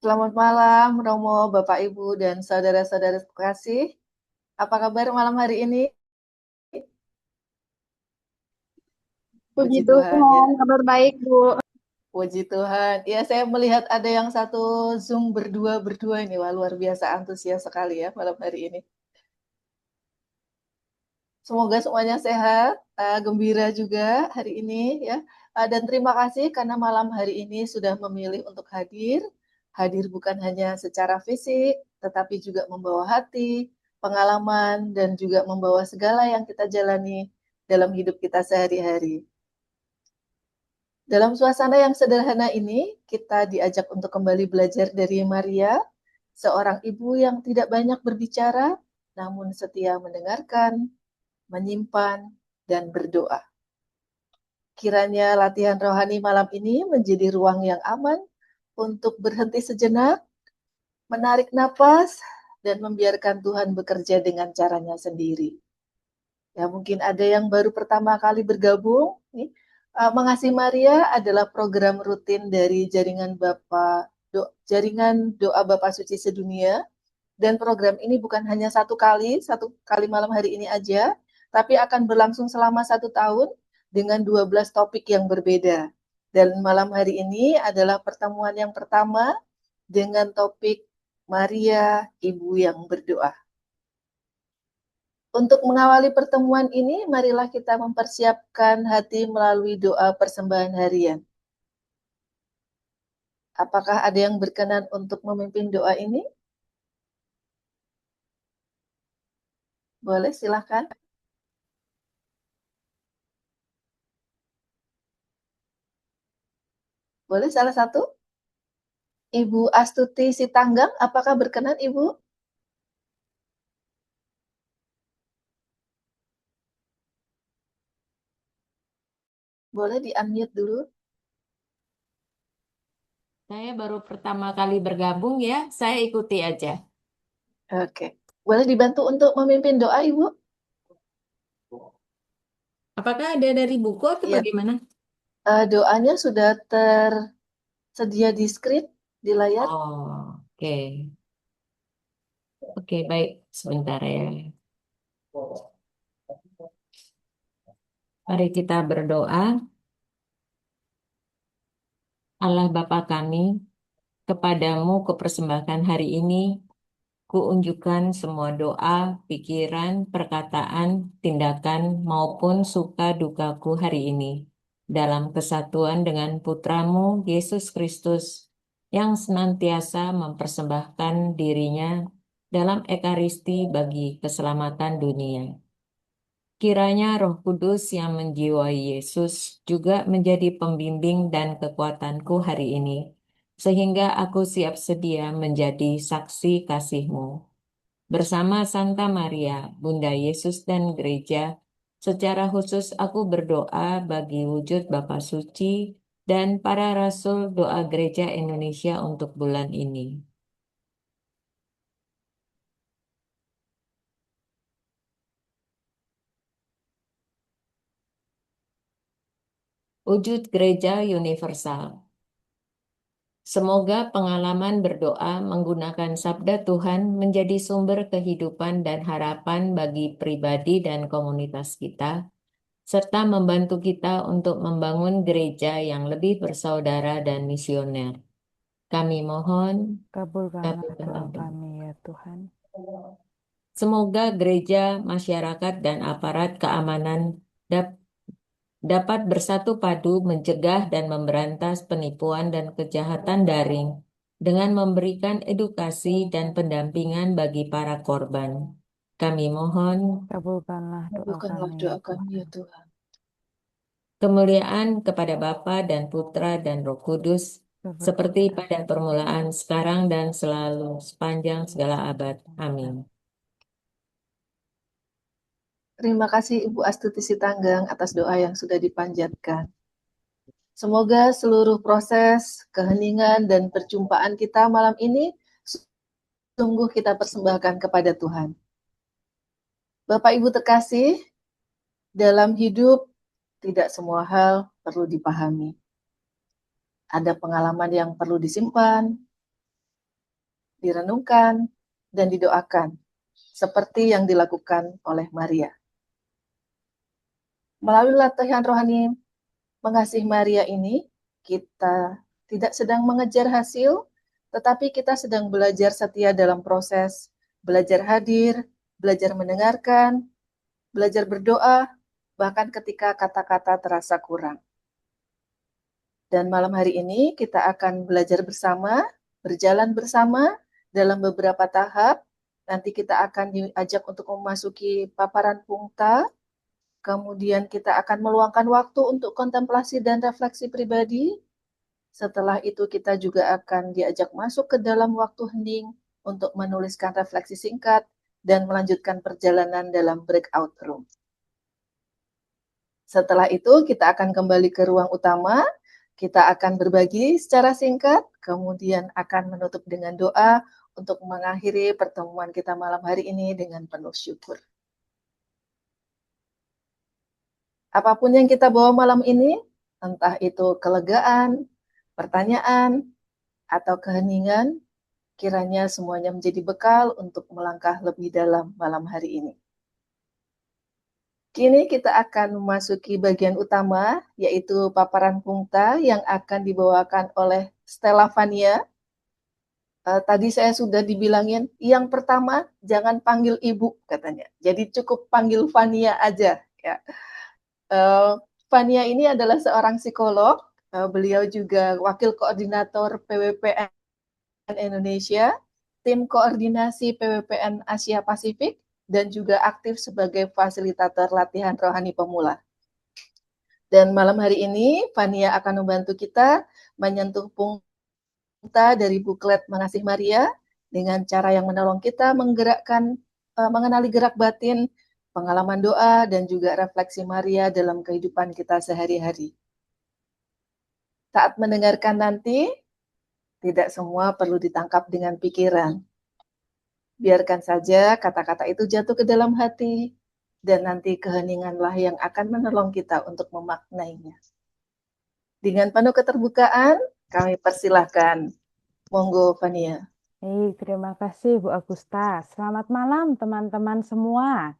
Selamat malam, Romo, Bapak, Ibu, dan saudara-saudara terkasih. Apa kabar malam hari ini? Puji Puji Tuhan ya, Tuhan, kabar baik, Bu. puji Tuhan. Ya, saya melihat ada yang satu Zoom berdua ini. Wah, luar biasa antusias sekali ya malam hari ini. Semoga semuanya sehat, gembira juga hari ini ya. Dan terima kasih karena malam hari ini sudah memilih untuk hadir. Hadir bukan hanya secara fisik, tetapi juga membawa hati, pengalaman, dan juga membawa segala yang kita jalani dalam hidup kita sehari-hari. Dalam suasana yang sederhana ini, kita diajak untuk kembali belajar dari Maria, seorang ibu yang tidak banyak berbicara, namun setia mendengarkan, menyimpan, dan berdoa. Kiranya latihan rohani malam ini menjadi ruang yang aman untuk berhenti sejenak, menarik napas, dan membiarkan Tuhan bekerja dengan caranya sendiri. Ya, mungkin ada yang baru pertama kali bergabung. Mengasihi Maria adalah program rutin dari jaringan doa Bapa Suci Sedunia. Dan program ini bukan hanya satu kali malam hari ini aja, tapi akan berlangsung selama 1 tahun dengan 12 topik yang berbeda. Dan malam hari ini adalah pertemuan yang pertama dengan topik Maria, Ibu yang berdoa. Untuk mengawali pertemuan ini, marilah kita mempersiapkan hati melalui doa persembahan harian. Apakah ada yang berkenan untuk memimpin doa ini? Boleh, silakan. Boleh salah satu? Ibu Astuti Sitanggang, apakah berkenan Ibu? Boleh di-unmute dulu. Saya baru pertama kali bergabung ya, saya ikuti aja. Oke. Boleh dibantu untuk memimpin doa Ibu? Apakah ada dari buku atau Iya. bagaimana? Doanya sudah tersedia di screen, di layar. Oh, oke. Oke, baik. Sebentar ya. Mari kita berdoa. Allah Bapa kami, kepadamu kupersembahkan hari ini, kuunjukkan semua doa, pikiran, perkataan, tindakan, maupun suka dukaku hari ini. Dalam kesatuan dengan Putramu, Yesus Kristus, yang senantiasa mempersembahkan dirinya dalam Ekaristi bagi keselamatan dunia. Kiranya Roh Kudus yang menjiwai Yesus juga menjadi pembimbing dan kekuatanku hari ini, sehingga aku siap sedia menjadi saksi kasih-Mu. Bersama Santa Maria, Bunda Yesus dan Gereja, secara khusus aku berdoa bagi wujud Bapa Suci dan para rasul doa Gereja Indonesia untuk bulan ini. Wujud Gereja Universal. Semoga pengalaman berdoa menggunakan sabda Tuhan menjadi sumber kehidupan dan harapan bagi pribadi dan komunitas kita, serta membantu kita untuk membangun gereja yang lebih bersaudara dan misioner. Kami mohon, Kabulkanlah doa kabulkanlah. kami ya Tuhan. Semoga gereja, masyarakat, dan aparat keamanan dapat bersatu padu mencegah dan memberantas penipuan dan kejahatan daring dengan memberikan edukasi dan pendampingan bagi para korban. Kami mohon Kabulkanlah doa Bukanlah kami doa ya kami ya Tuhan. Tuhan. kemuliaan kepada Bapa dan Putra dan Roh Kudus, seperti Seperti pada permulaan, sekarang, dan selalu, sepanjang segala abad. Amin. Terima kasih Ibu Astuti Sitanggang atas doa yang sudah dipanjatkan. Semoga seluruh proses, keheningan, dan perjumpaan kita malam ini sungguh kita persembahkan kepada Tuhan. Bapak Ibu terkasih, dalam hidup tidak semua hal perlu dipahami. Ada pengalaman yang perlu disimpan, direnungkan, dan didoakan, seperti yang dilakukan oleh Maria. Melalui latihan rohani mengasihi Maria ini, kita tidak sedang mengejar hasil, tetapi kita sedang belajar setia dalam proses, belajar hadir, belajar mendengarkan, belajar berdoa, bahkan ketika kata-kata terasa kurang. Dan malam hari ini kita akan belajar bersama, berjalan bersama dalam beberapa tahap. Nanti kita akan diajak untuk memasuki paparan pungta, kemudian kita akan meluangkan waktu untuk kontemplasi dan refleksi pribadi. Setelah itu kita juga akan diajak masuk ke dalam waktu hening untuk menuliskan refleksi singkat dan melanjutkan perjalanan dalam breakout room. Setelah itu kita akan kembali ke ruang utama. Kita akan berbagi secara singkat, kemudian akan menutup dengan doa untuk mengakhiri pertemuan kita malam hari ini dengan penuh syukur. Apapun yang kita bawa malam ini, entah itu kelegaan, pertanyaan, atau keheningan, kiranya semuanya menjadi bekal untuk melangkah lebih dalam malam hari ini. Kini kita akan memasuki bagian utama, yaitu paparan pungta yang akan dibawakan oleh Stella Fania. Tadi saya sudah dibilangin, yang pertama jangan panggil ibu katanya. Jadi cukup panggil Fania aja. Ya. Fania ini adalah seorang psikolog. Beliau juga wakil koordinator PWPN Indonesia, tim koordinasi PWPN Asia Pasifik, dan juga aktif sebagai fasilitator latihan rohani pemula. Dan malam hari ini, Fania akan membantu kita menyentuh pungta dari buklet Mengasihi Maria dengan cara yang menolong kita menggerakkan, mengenali gerak batin, pengalaman doa, dan juga refleksi Maria dalam kehidupan kita sehari-hari. Saat mendengarkan nanti, tidak semua perlu ditangkap dengan pikiran. Biarkan saja kata-kata itu jatuh ke dalam hati, dan nanti keheninganlah yang akan menolong kita untuk memaknainya. Dengan penuh keterbukaan, kami persilahkan. Monggo, Fania. Terima kasih Bu Agusta. Selamat malam teman-teman semua.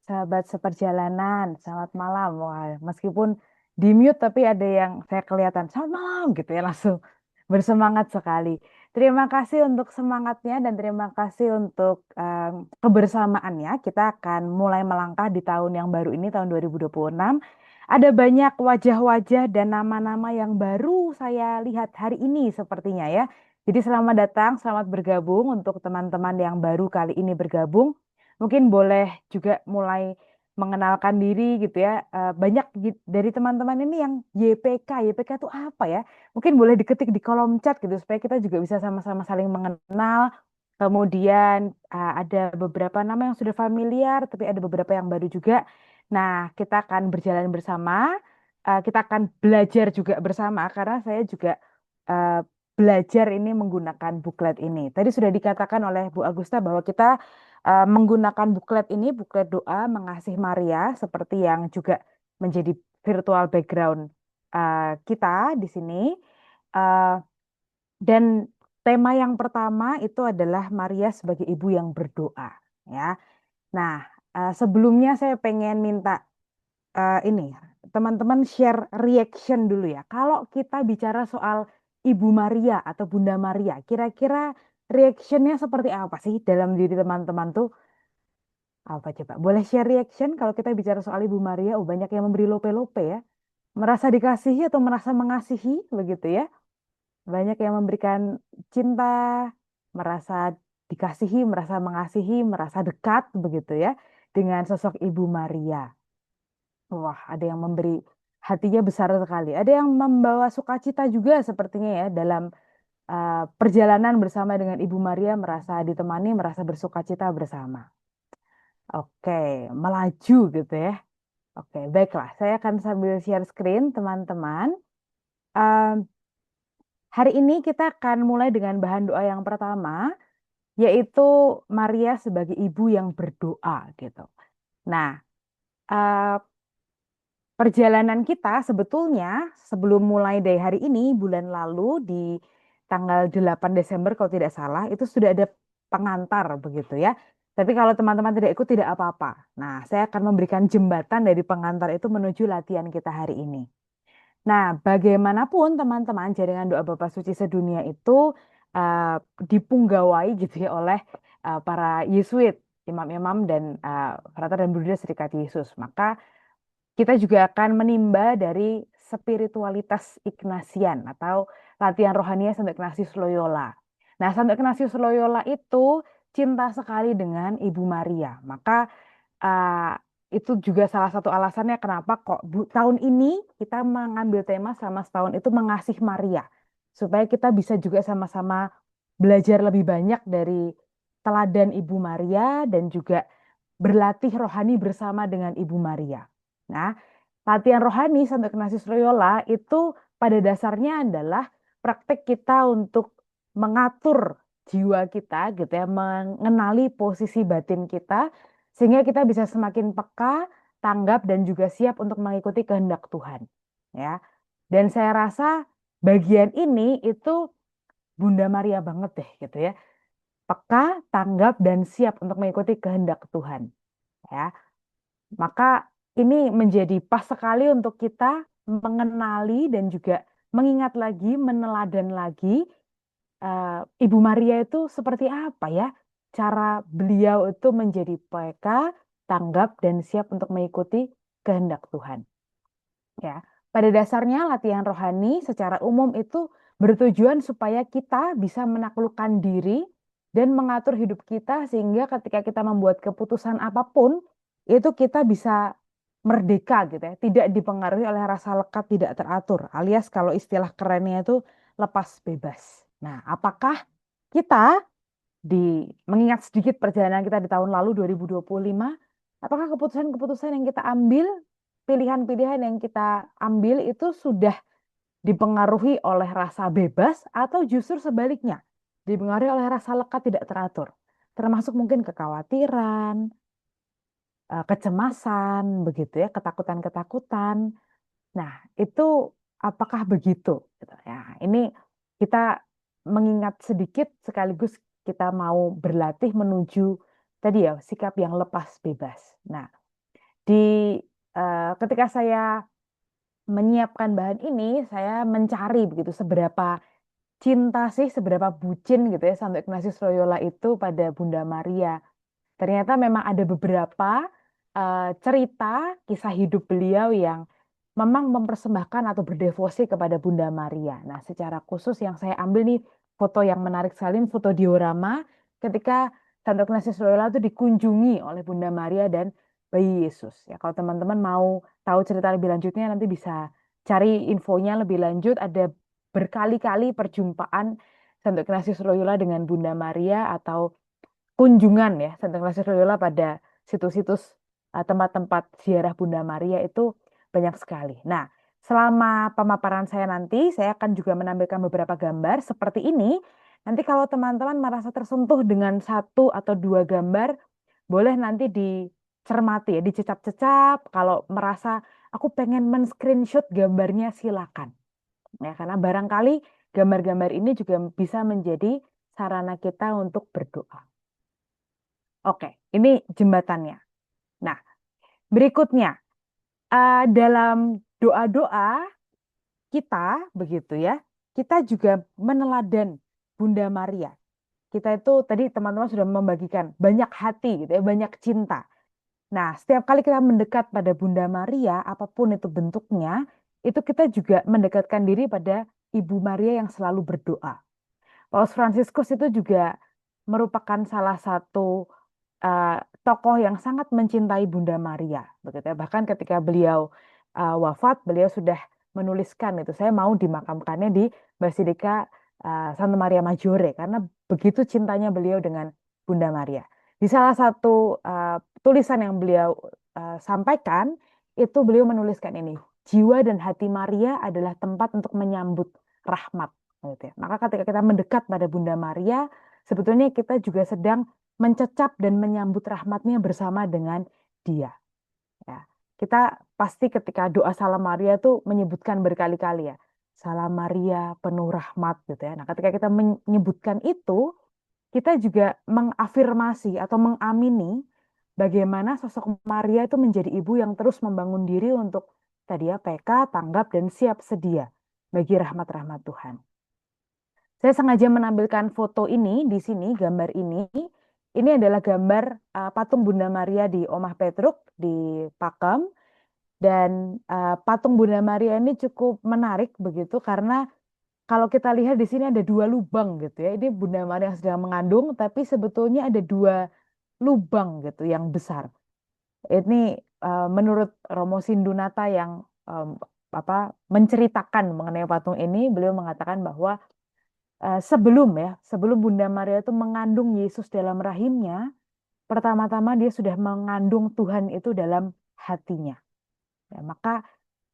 Sahabat seperjalanan, selamat malam. Wah, meskipun di mute tapi ada yang saya kelihatan selamat malam gitu ya, langsung bersemangat sekali. Terima kasih untuk semangatnya dan terima kasih untuk kebersamaannya. Kita akan mulai melangkah di tahun yang baru ini, tahun 2026. Ada banyak wajah-wajah dan nama-nama yang baru saya lihat hari ini sepertinya ya. Jadi selamat datang, selamat bergabung untuk teman-teman yang baru kali ini bergabung. Mungkin boleh juga mulai mengenalkan diri gitu ya. Banyak dari teman-teman ini yang YPK. YPK itu apa ya? Mungkin boleh diketik di kolom chat gitu supaya kita juga bisa sama-sama saling mengenal. Kemudian ada beberapa nama yang sudah familiar, tapi ada beberapa yang baru juga. Nah, kita akan berjalan bersama. Kita akan belajar juga bersama karena saya juga eh, belajar ini menggunakan buklet ini. Tadi sudah dikatakan oleh Bu Agusta bahwa kita menggunakan buklet ini, buklet doa Mengasihi Maria, seperti yang juga menjadi virtual background kita di sini. Uh, dan tema yang pertama itu adalah Maria sebagai ibu yang berdoa. Ya. Nah, sebelumnya saya pengen minta ini teman-teman share reaction dulu ya. Kalau kita bicara soal Ibu Maria atau Bunda Maria, kira-kira reactionnya seperti apa sih dalam diri teman-teman tuh? Apa coba? Boleh share reaction kalau kita bicara soal Ibu Maria? Oh, banyak yang memberi lope-lope ya. Merasa dikasihi atau merasa mengasihi begitu ya. Banyak yang memberikan cinta, merasa dikasihi, merasa mengasihi, merasa dekat begitu ya dengan sosok Ibu Maria. Wah, ada yang memberi hatinya besar sekali. Ada yang membawa sukacita juga sepertinya ya dalam perjalanan bersama dengan Ibu Maria merasa ditemani, merasa bersukacita bersama. Oke, melaju gitu ya. Oke, baiklah. Saya akan sambil share screen, teman-teman. Em, Hari ini kita akan mulai dengan bahan doa yang pertama, yaitu Maria sebagai ibu yang berdoa gitu. Nah, eh, perjalanan kita sebetulnya sebelum mulai dari hari ini, bulan lalu di tanggal 8 Desember kalau tidak salah, itu sudah ada pengantar begitu ya. Tapi kalau teman-teman tidak ikut tidak apa-apa. Nah, saya akan memberikan jembatan dari pengantar itu menuju latihan kita hari ini. Nah, bagaimanapun teman-teman, jaringan doa Bapa Suci sedunia itu uh, dipunggawai gitu ya oleh para Yesuit, imam-imam dan frater dan Bruder Serikat Yesus. Maka kita juga akan menimba dari spiritualitas Ignatian atau latihan rohaninya Santo Ignatius Loyola. Nah, Santo Ignatius Loyola itu cinta sekali dengan Ibu Maria. Maka uh, itu juga salah satu alasannya kenapa kok tahun ini kita mengambil tema selama setahun itu mengasihi Maria. Supaya kita bisa juga sama-sama belajar lebih banyak dari teladan Ibu Maria dan juga berlatih rohani bersama dengan Ibu Maria. Nah, latihan rohani Santo Ignatius Loyola itu pada dasarnya adalah praktek kita untuk mengatur jiwa kita gitu ya, mengenali posisi batin kita sehingga kita bisa semakin peka, tanggap dan juga siap untuk mengikuti kehendak Tuhan. Ya. Dan saya rasa bagian ini itu Bunda Maria banget deh gitu ya. Peka, tanggap dan siap untuk mengikuti kehendak Tuhan. Ya. Maka ini menjadi pas sekali untuk kita mengenali dan juga mengingat lagi, meneladan lagi Ibu Maria itu seperti apa ya? Cara beliau itu menjadi peka, tanggap, dan siap untuk mengikuti kehendak Tuhan. Ya, pada dasarnya latihan rohani secara umum itu bertujuan supaya kita bisa menaklukkan diri dan mengatur hidup kita sehingga ketika kita membuat keputusan apapun itu kita bisa merdeka gitu ya, tidak dipengaruhi oleh rasa lekat tidak teratur, alias kalau istilah kerennya itu lepas bebas. Nah, apakah kita mengingat sedikit perjalanan kita di tahun lalu 2025, apakah keputusan-keputusan yang kita ambil, pilihan-pilihan yang kita ambil itu sudah dipengaruhi oleh rasa bebas atau justru sebaliknya, dipengaruhi oleh rasa lekat tidak teratur, termasuk mungkin kekhawatiran, kecemasan, begitu ya, ketakutan-ketakutan. Nah, itu apakah begitu? Gitu ya, ini kita mengingat sedikit sekaligus kita mau berlatih menuju tadi ya sikap yang lepas bebas. Nah, di ketika saya menyiapkan bahan ini, saya mencari begitu seberapa cinta sih, seberapa bucin gitu ya Santo Ignatius Loyola itu pada Bunda Maria. Ternyata memang ada beberapa cerita kisah hidup beliau yang memang mempersembahkan atau berdevosi kepada Bunda Maria. Nah, secara khusus yang saya ambil nih foto yang menarik sekali, foto diorama ketika Santo Ignatius Loyola itu dikunjungi oleh Bunda Maria dan bayi Yesus. Ya, kalau teman-teman mau tahu cerita lebih lanjutnya nanti bisa cari infonya lebih lanjut. Ada berkali-kali perjumpaan Santo Ignatius Loyola dengan Bunda Maria atau kunjungan ya Santo Ignatius Loyola pada situs-situs tempat-tempat ziarah Bunda Maria itu banyak sekali. Nah, selama pemaparan saya nanti, saya akan juga menampilkan beberapa gambar seperti ini. Nanti kalau teman-teman merasa tersentuh dengan satu atau dua gambar, boleh nanti dicermati ya, dicecap-cecap. Kalau merasa aku pengen men-screenshot gambarnya, silakan. Ya, karena barangkali gambar-gambar ini juga bisa menjadi sarana kita untuk berdoa. Oke, ini jembatannya. Nah, berikutnya dalam doa-doa kita begitu ya, kita juga meneladan Bunda Maria. Kita itu tadi teman-teman sudah membagikan banyak hati gitu ya, banyak cinta. Nah, setiap kali kita mendekat pada Bunda Maria, apapun itu bentuknya, itu kita juga mendekatkan diri pada Ibu Maria yang selalu berdoa. Paus Fransiskus itu juga merupakan salah satu tokoh yang sangat mencintai Bunda Maria, begitu ya. Bahkan ketika beliau wafat, beliau sudah menuliskan itu, saya mau dimakamkannya di Basilika Santa Maria Maggiore karena begitu cintanya beliau dengan Bunda Maria. Di salah satu tulisan yang beliau sampaikan, itu beliau menuliskan ini, jiwa dan hati Maria adalah tempat untuk menyambut rahmat. Gitu ya. Maka ketika kita mendekat pada Bunda Maria, sebetulnya kita juga sedang mencecap dan menyambut rahmatnya bersama dengan dia. Ya. kita pasti ketika doa Salam Maria tuh menyebutkan berkali-kali ya, Salam Maria penuh rahmat gitu ya. Nah, ketika kita menyebutkan itu, kita juga mengafirmasi atau mengamini bagaimana sosok Maria itu menjadi ibu yang terus membangun diri untuk tadi ya peka, tanggap, dan siap sedia bagi rahmat-rahmat Tuhan. Saya sengaja menampilkan foto ini di sini, gambar ini. Ini adalah gambar patung Bunda Maria di Omah Petruk di Pakem. Dan patung Bunda Maria ini cukup menarik begitu karena kalau kita lihat di sini ada dua lubang gitu ya. Ini Bunda Maria yang sedang mengandung, tapi sebetulnya ada dua lubang gitu yang besar. Ini menurut Romo Sindunata yang menceritakan mengenai patung ini, beliau mengatakan bahwa sebelum Bunda Maria itu mengandung Yesus dalam rahimnya, pertama-tama dia sudah mengandung Tuhan itu dalam hatinya. Ya, maka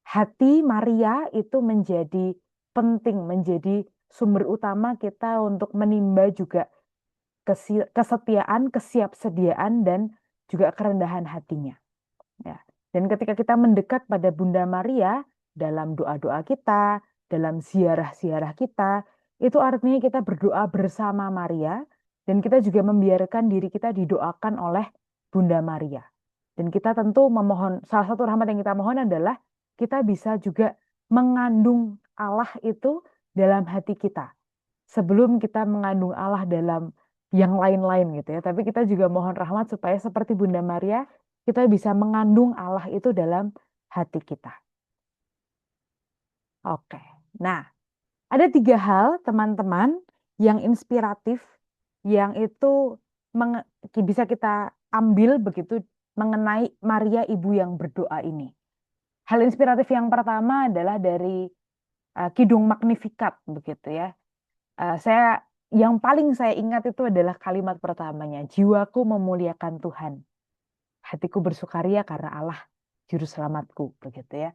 hati Maria itu menjadi penting, menjadi sumber utama kita untuk menimba juga kesetiaan, kesiapsediaan, dan juga kerendahan hatinya. Ya. Dan ketika kita mendekat pada Bunda Maria dalam doa-doa kita, dalam ziarah-ziarah kita, itu artinya kita berdoa bersama Maria, dan kita juga membiarkan diri kita didoakan oleh Bunda Maria. Dan kita tentu memohon, salah satu rahmat yang kita mohon adalah kita bisa juga mengandung Allah itu dalam hati kita. Sebelum kita mengandung Allah dalam yang lain-lain gitu ya. Tapi kita juga mohon rahmat supaya seperti Bunda Maria, kita bisa mengandung Allah itu dalam hati kita. Oke, nah ada 3 hal teman-teman yang inspiratif, yang itu bisa kita ambil begitu mengenai Maria Ibu yang berdoa ini. Hal inspiratif yang pertama adalah dari Kidung Magnificat begitu ya. Yang paling saya ingat itu adalah kalimat pertamanya, jiwaku memuliakan Tuhan, hatiku bersukaria karena Allah juru selamatku begitu ya.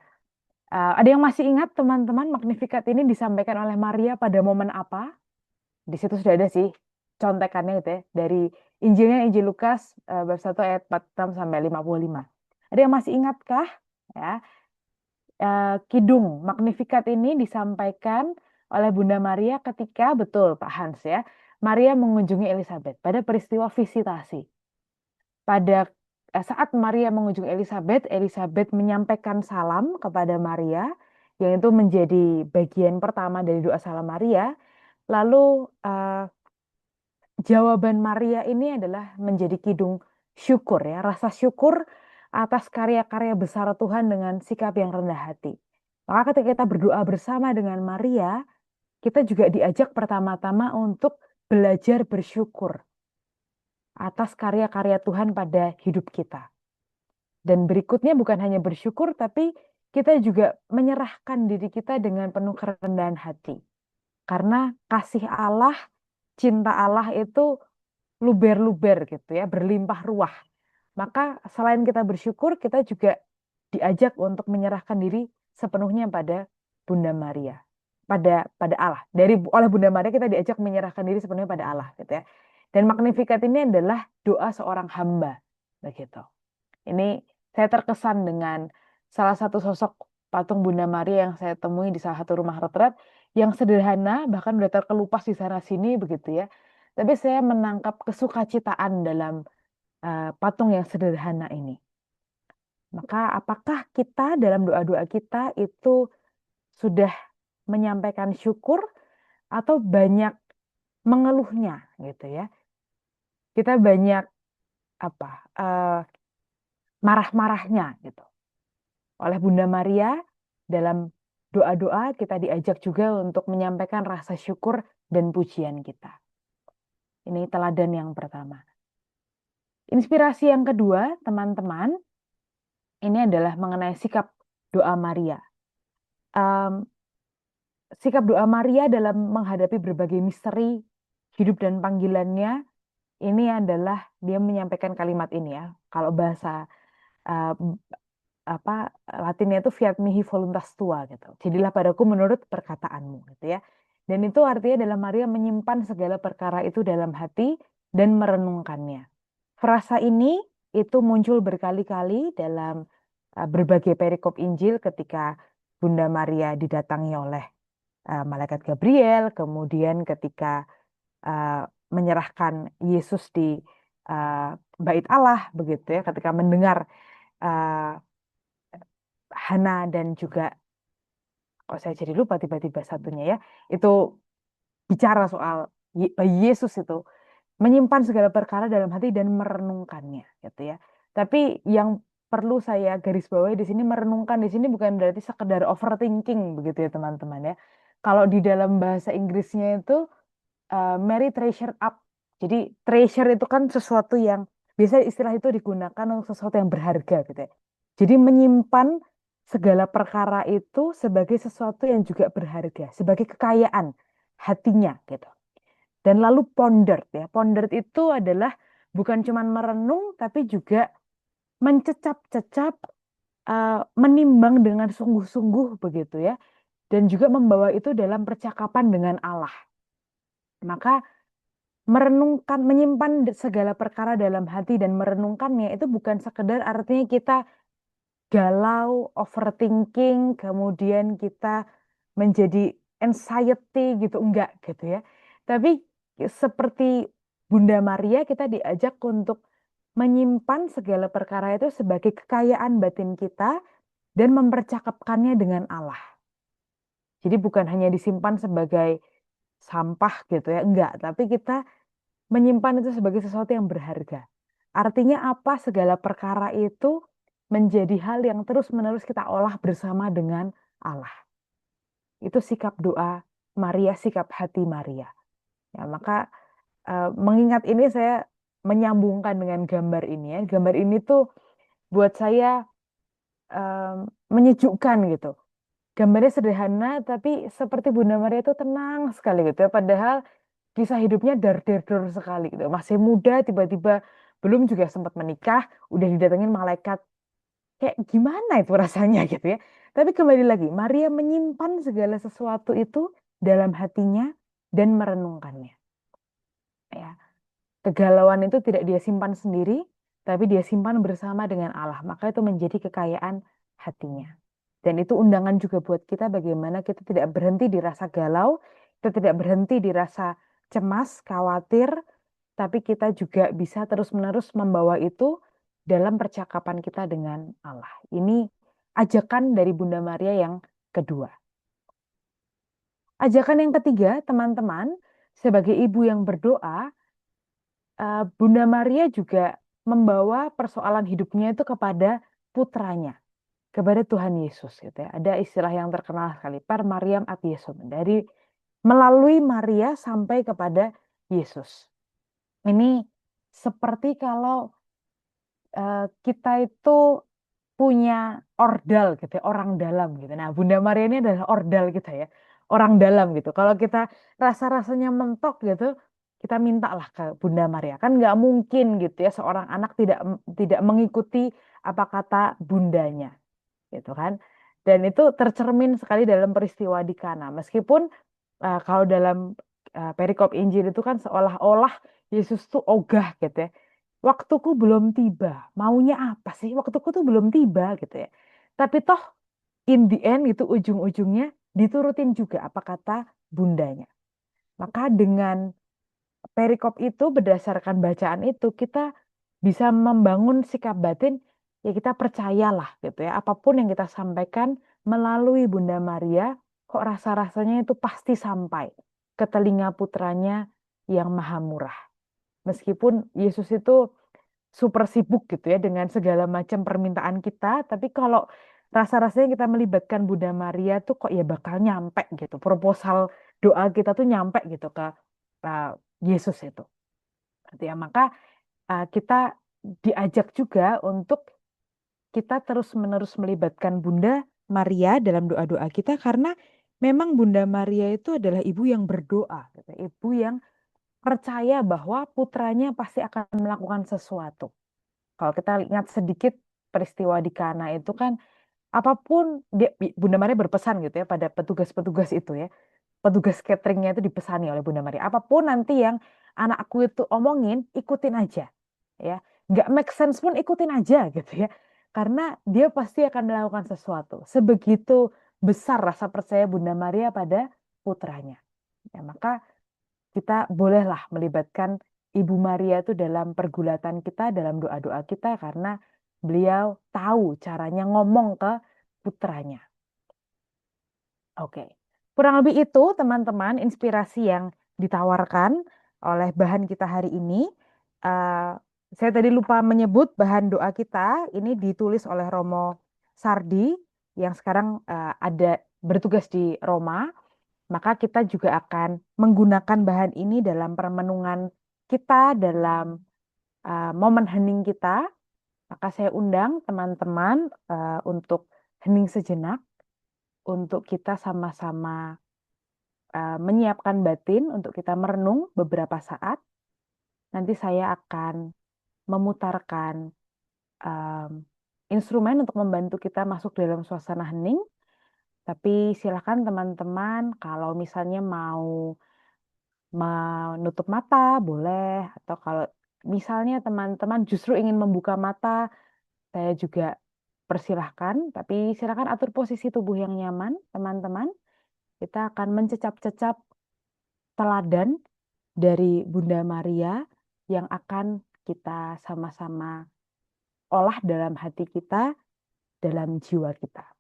Ada yang masih ingat teman-teman Magnificat ini disampaikan oleh Maria pada momen apa? Di situ sudah ada sih contekannya gitu ya, dari Injilnya Injil Lukas bab 1 ayat 46 sampai 55. Ada yang masih ingatkah? Ya. Kidung Magnificat ini disampaikan oleh Bunda Maria ketika, betul Pak Hans ya, Maria mengunjungi Elizabeth pada peristiwa visitasi. Pada saat Maria mengunjungi Elizabeth, Elizabeth menyampaikan salam kepada Maria, yang itu menjadi bagian pertama dari doa salam Maria. Lalu jawaban Maria ini adalah menjadi kidung syukur ya, rasa syukur atas karya-karya besar Tuhan dengan sikap yang rendah hati. Maka ketika kita berdoa bersama dengan Maria, kita juga diajak pertama-tama untuk belajar bersyukur atas karya-karya Tuhan pada hidup kita. Dan berikutnya bukan hanya bersyukur, tapi kita juga menyerahkan diri kita dengan penuh kerendahan hati. Karena kasih Allah, cinta Allah itu luber-luber gitu ya, berlimpah ruah. Maka selain kita bersyukur, kita juga diajak untuk menyerahkan diri sepenuhnya pada Bunda Maria, pada Allah. Oleh Bunda Maria kita diajak menyerahkan diri sepenuhnya pada Allah gitu ya. Dan Magnificat ini adalah doa seorang hamba begitu. Ini saya terkesan dengan salah satu sosok patung Bunda Maria yang saya temui di salah satu rumah retret yang sederhana, bahkan udah terkelupas di sana sini begitu ya. Tapi saya menangkap kesukacitaan dalam patung yang sederhana ini. Maka apakah kita dalam doa-doa kita itu sudah menyampaikan syukur atau banyak mengeluhnya gitu ya? Kita banyak marah-marahnya gitu. Oleh Bunda Maria dalam doa-doa kita diajak juga untuk menyampaikan rasa syukur dan pujian kita. Ini teladan yang pertama. Inspirasi yang kedua, teman-teman, ini adalah mengenai sikap doa Maria. Sikap doa Maria dalam menghadapi berbagai misteri hidup dan panggilannya, ini adalah dia menyampaikan kalimat ini ya. Kalau bahasa Latinnya itu fiat mihi voluntas tua gitu. Jadilah padaku menurut perkataanmu gitu ya. Dan itu artinya adalah Maria menyimpan segala perkara itu dalam hati dan merenungkannya. Frasa ini itu muncul berkali-kali dalam berbagai perikop Injil ketika Bunda Maria didatangi oleh malaikat Gabriel, kemudian ketika menyerahkan Yesus di bait Allah begitu ya, ketika mendengar Hana dan juga saya jadi lupa tiba-tiba satunya ya, itu bicara soal bayi Yesus itu menyimpan segala perkara dalam hati dan merenungkannya gitu ya. Tapi yang perlu saya garis bawahi di sini, merenungkan di sini bukan berarti sekedar overthinking begitu ya teman-teman ya. Kalau di dalam bahasa Inggrisnya itu Mary treasure up. Jadi treasure itu kan sesuatu yang biasa istilah itu digunakan untuk sesuatu yang berharga gitu ya. Jadi menyimpan segala perkara itu sebagai sesuatu yang juga berharga, sebagai kekayaan hatinya gitu. Dan lalu pondered ya. Pondered itu adalah bukan cuma merenung tapi juga mencecap-cecap, menimbang dengan sungguh-sungguh begitu ya. Dan juga membawa itu dalam percakapan dengan Allah. Maka merenungkan, menyimpan segala perkara dalam hati dan merenungkannya itu bukan sekedar artinya kita galau, overthinking, kemudian kita menjadi anxiety gitu, enggak gitu ya. Tapi seperti Bunda Maria kita diajak untuk menyimpan segala perkara itu sebagai kekayaan batin kita dan mempercakapkannya dengan Allah. Jadi bukan hanya disimpan sebagai sampah gitu ya, enggak, tapi kita menyimpan itu sebagai sesuatu yang berharga. Artinya apa? Segala perkara itu menjadi hal yang terus-menerus kita olah bersama dengan Allah. Itu sikap doa Maria, sikap hati Maria. Ya, maka mengingat ini saya menyambungkan dengan gambar ini ya. Gambar ini tuh buat saya menyejukkan gitu. Gambarnya sederhana tapi seperti Bunda Maria itu tenang sekali gitu ya. Padahal kisah hidupnya dar-der-dor sekali gitu. Masih muda tiba-tiba belum juga sempat menikah, udah didatengin malaikat. Kayak gimana itu rasanya gitu ya. Tapi kembali lagi, Maria menyimpan segala sesuatu itu dalam hatinya dan merenungkannya. Ya. Kegalauan itu tidak dia simpan sendiri, tapi dia simpan bersama dengan Allah. Maka itu menjadi kekayaan hatinya. Dan itu undangan juga buat kita bagaimana kita tidak berhenti dirasa galau, kita tidak berhenti dirasa cemas, khawatir, tapi kita juga bisa terus-menerus membawa itu dalam percakapan kita dengan Allah. Ini ajakan dari Bunda Maria yang kedua. Ajakan yang ketiga, teman-teman, sebagai ibu yang berdoa, Bunda Maria juga membawa persoalan hidupnya itu kepada putranya, kepada Tuhan Yesus gitu ya. Ada istilah yang terkenal sekali, per Mariam ad Yesum, dari melalui Maria sampai kepada Yesus. Ini seperti kalau kita itu punya ordal gitu ya, orang dalam gitu. Nah, Bunda Maria ini adalah ordal kita ya, orang dalam gitu. Kalau kita rasa-rasanya mentok gitu, kita mintalah ke Bunda Maria. Kan nggak mungkin gitu ya seorang anak tidak mengikuti apa kata bundanya, gitu kan. Dan itu tercermin sekali dalam peristiwa di Kana. Meskipun kalau dalam perikop Injil itu kan seolah-olah Yesus tuh ogah gitu ya. Waktuku belum tiba. Maunya apa sih? Waktuku tuh belum tiba gitu ya. Tapi toh in the end itu ujung-ujungnya diturutin juga apa kata bundanya. Maka dengan perikop itu berdasarkan bacaan itu kita bisa membangun sikap batin ya kita percayalah gitu ya. Apapun yang kita sampaikan melalui Bunda Maria kok rasa-rasanya itu pasti sampai ke telinga putranya yang maha murah. Meskipun Yesus itu super sibuk gitu ya dengan segala macam permintaan kita, tapi kalau rasa-rasanya kita melibatkan Bunda Maria tuh kok ya bakal nyampe gitu. Proposal doa kita tuh nyampe gitu ke Yesus itu. Ya, maka kita diajak juga untuk kita terus-menerus melibatkan Bunda Maria dalam doa-doa kita karena memang Bunda Maria itu adalah ibu yang berdoa, gitu. Ibu yang percaya bahwa putranya pasti akan melakukan sesuatu. Kalau kita ingat sedikit peristiwa di Kana itu kan apapun Bunda Maria berpesan gitu ya pada petugas-petugas itu ya. Petugas cateringnya itu dipesani oleh Bunda Maria. Apapun nanti yang anakku itu omongin, ikutin aja. Ya, nggak make sense pun ikutin aja gitu ya. karena dia pasti akan melakukan sesuatu. Sebegitu besar rasa percaya Bunda Maria pada putranya. Ya, maka kita bolehlah melibatkan Ibu Maria itu dalam pergulatan kita, dalam doa-doa kita, karena beliau tahu caranya ngomong ke putranya. Oke, kurang lebih itu teman-teman inspirasi yang ditawarkan oleh bahan kita hari ini. Saya tadi lupa menyebut bahan doa kita, ini ditulis oleh Romo Sardi yang sekarang ada bertugas di Roma. Maka kita juga akan menggunakan bahan ini dalam permenungan kita, dalam momen hening kita. Maka saya undang teman-teman untuk hening sejenak, untuk kita sama-sama menyiapkan batin, untuk kita merenung beberapa saat. Nanti saya akan memutarkan instrumen untuk membantu kita masuk dalam suasana hening. Tapi silakan teman-teman kalau misalnya mau menutup mata boleh, atau kalau misalnya teman-teman justru ingin membuka mata, saya juga persilahkan, tapi silakan atur posisi tubuh yang nyaman, teman-teman. Kita akan mencecap-cecap teladan dari Bunda Maria yang akan kita sama-sama olah dalam hati kita, dalam jiwa kita.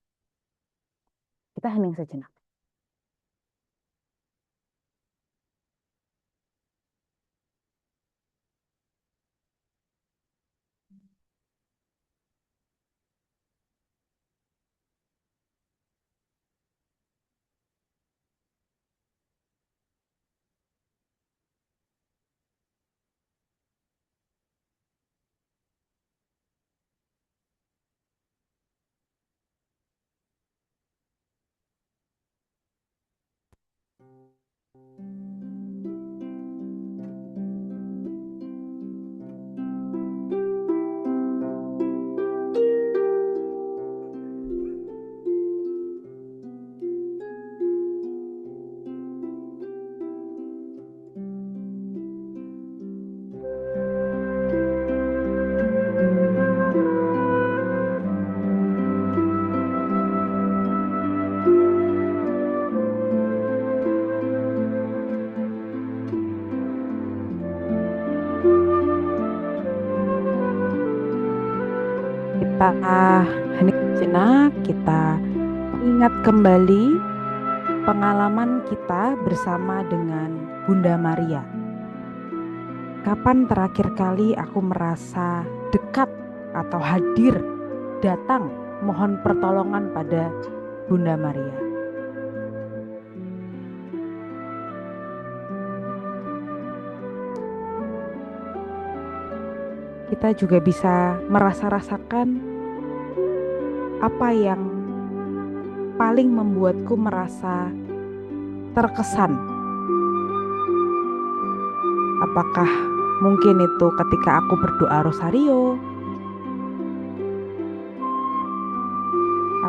Kita hening sejenak. Kita hening sejenak, kita ingat kembali pengalaman kita bersama dengan Bunda Maria. Kapan terakhir kali aku merasa dekat atau hadir, datang, mohon pertolongan pada Bunda Maria? Kita juga bisa merasa-rasakan apa yang paling membuatku merasa terkesan. Apakah mungkin itu ketika aku berdoa rosario?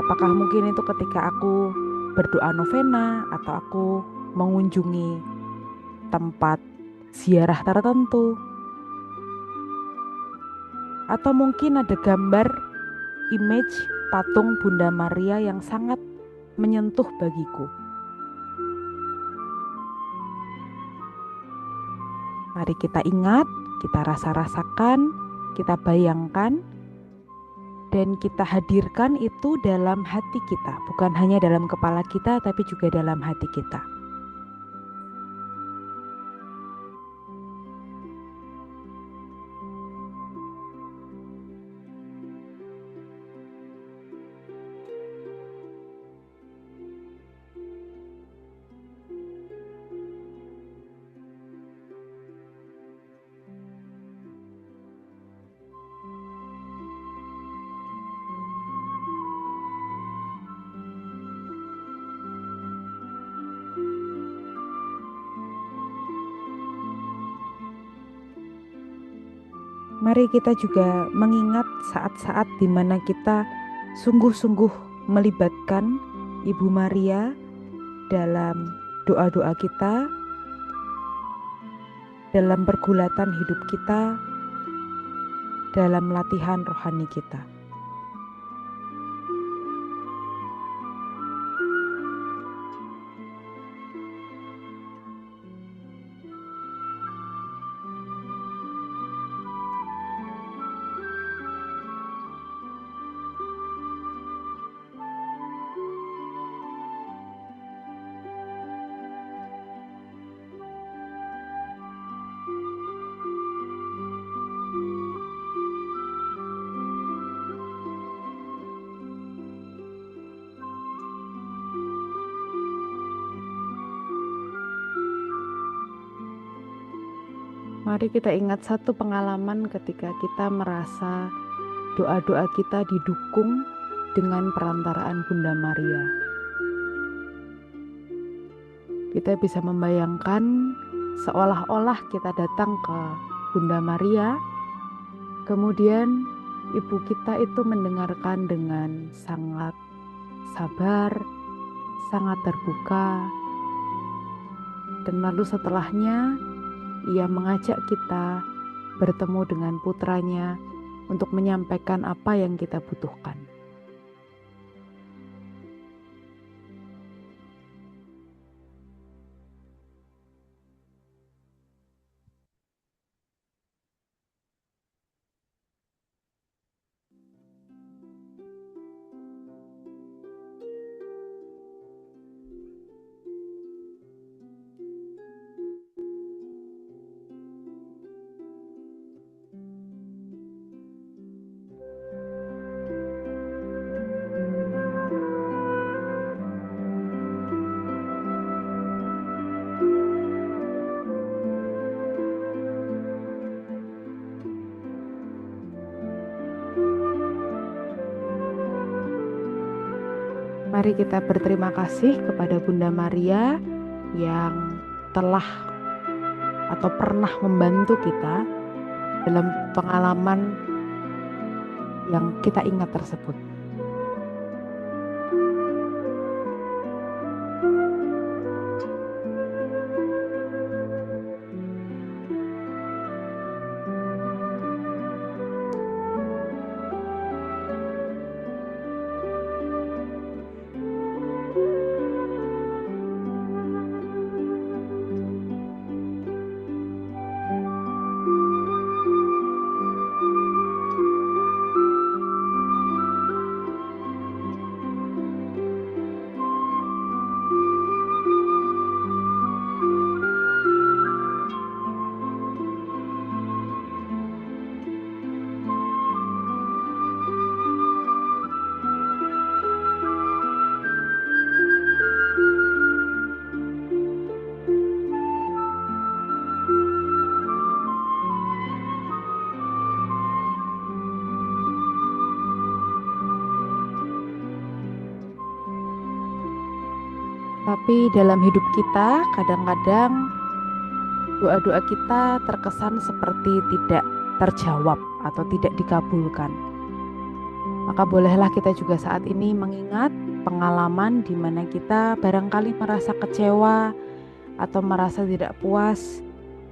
Apakah mungkin itu ketika aku berdoa novena, atau aku mengunjungi tempat ziarah tertentu? Atau mungkin ada gambar, image patung Bunda Maria yang sangat menyentuh bagiku. Mari kita ingat, kita rasa-rasakan, kita bayangkan, dan kita hadirkan itu dalam hati kita. Bukan hanya dalam kepala kita, tapi juga dalam hati kita. Mari kita juga mengingat saat-saat di mana kita sungguh-sungguh melibatkan Ibu Maria dalam doa-doa kita, dalam pergulatan hidup kita, dalam latihan rohani kita. Mari kita ingat satu pengalaman ketika kita merasa doa-doa kita didukung dengan perantaraan Bunda Maria. Kita bisa membayangkan seolah-olah kita datang ke Bunda Maria, kemudian ibu kita itu mendengarkan dengan sangat sabar, sangat terbuka, dan lalu setelahnya ia mengajak kita bertemu dengan putranya untuk menyampaikan apa yang kita butuhkan. Mari kita berterima kasih kepada Bunda Maria yang telah atau pernah membantu kita dalam pengalaman yang kita ingat tersebut. Tapi dalam hidup kita kadang-kadang doa-doa kita terkesan seperti tidak terjawab atau tidak dikabulkan. Maka bolehlah kita juga saat ini mengingat pengalaman di mana kita barangkali merasa kecewa atau merasa tidak puas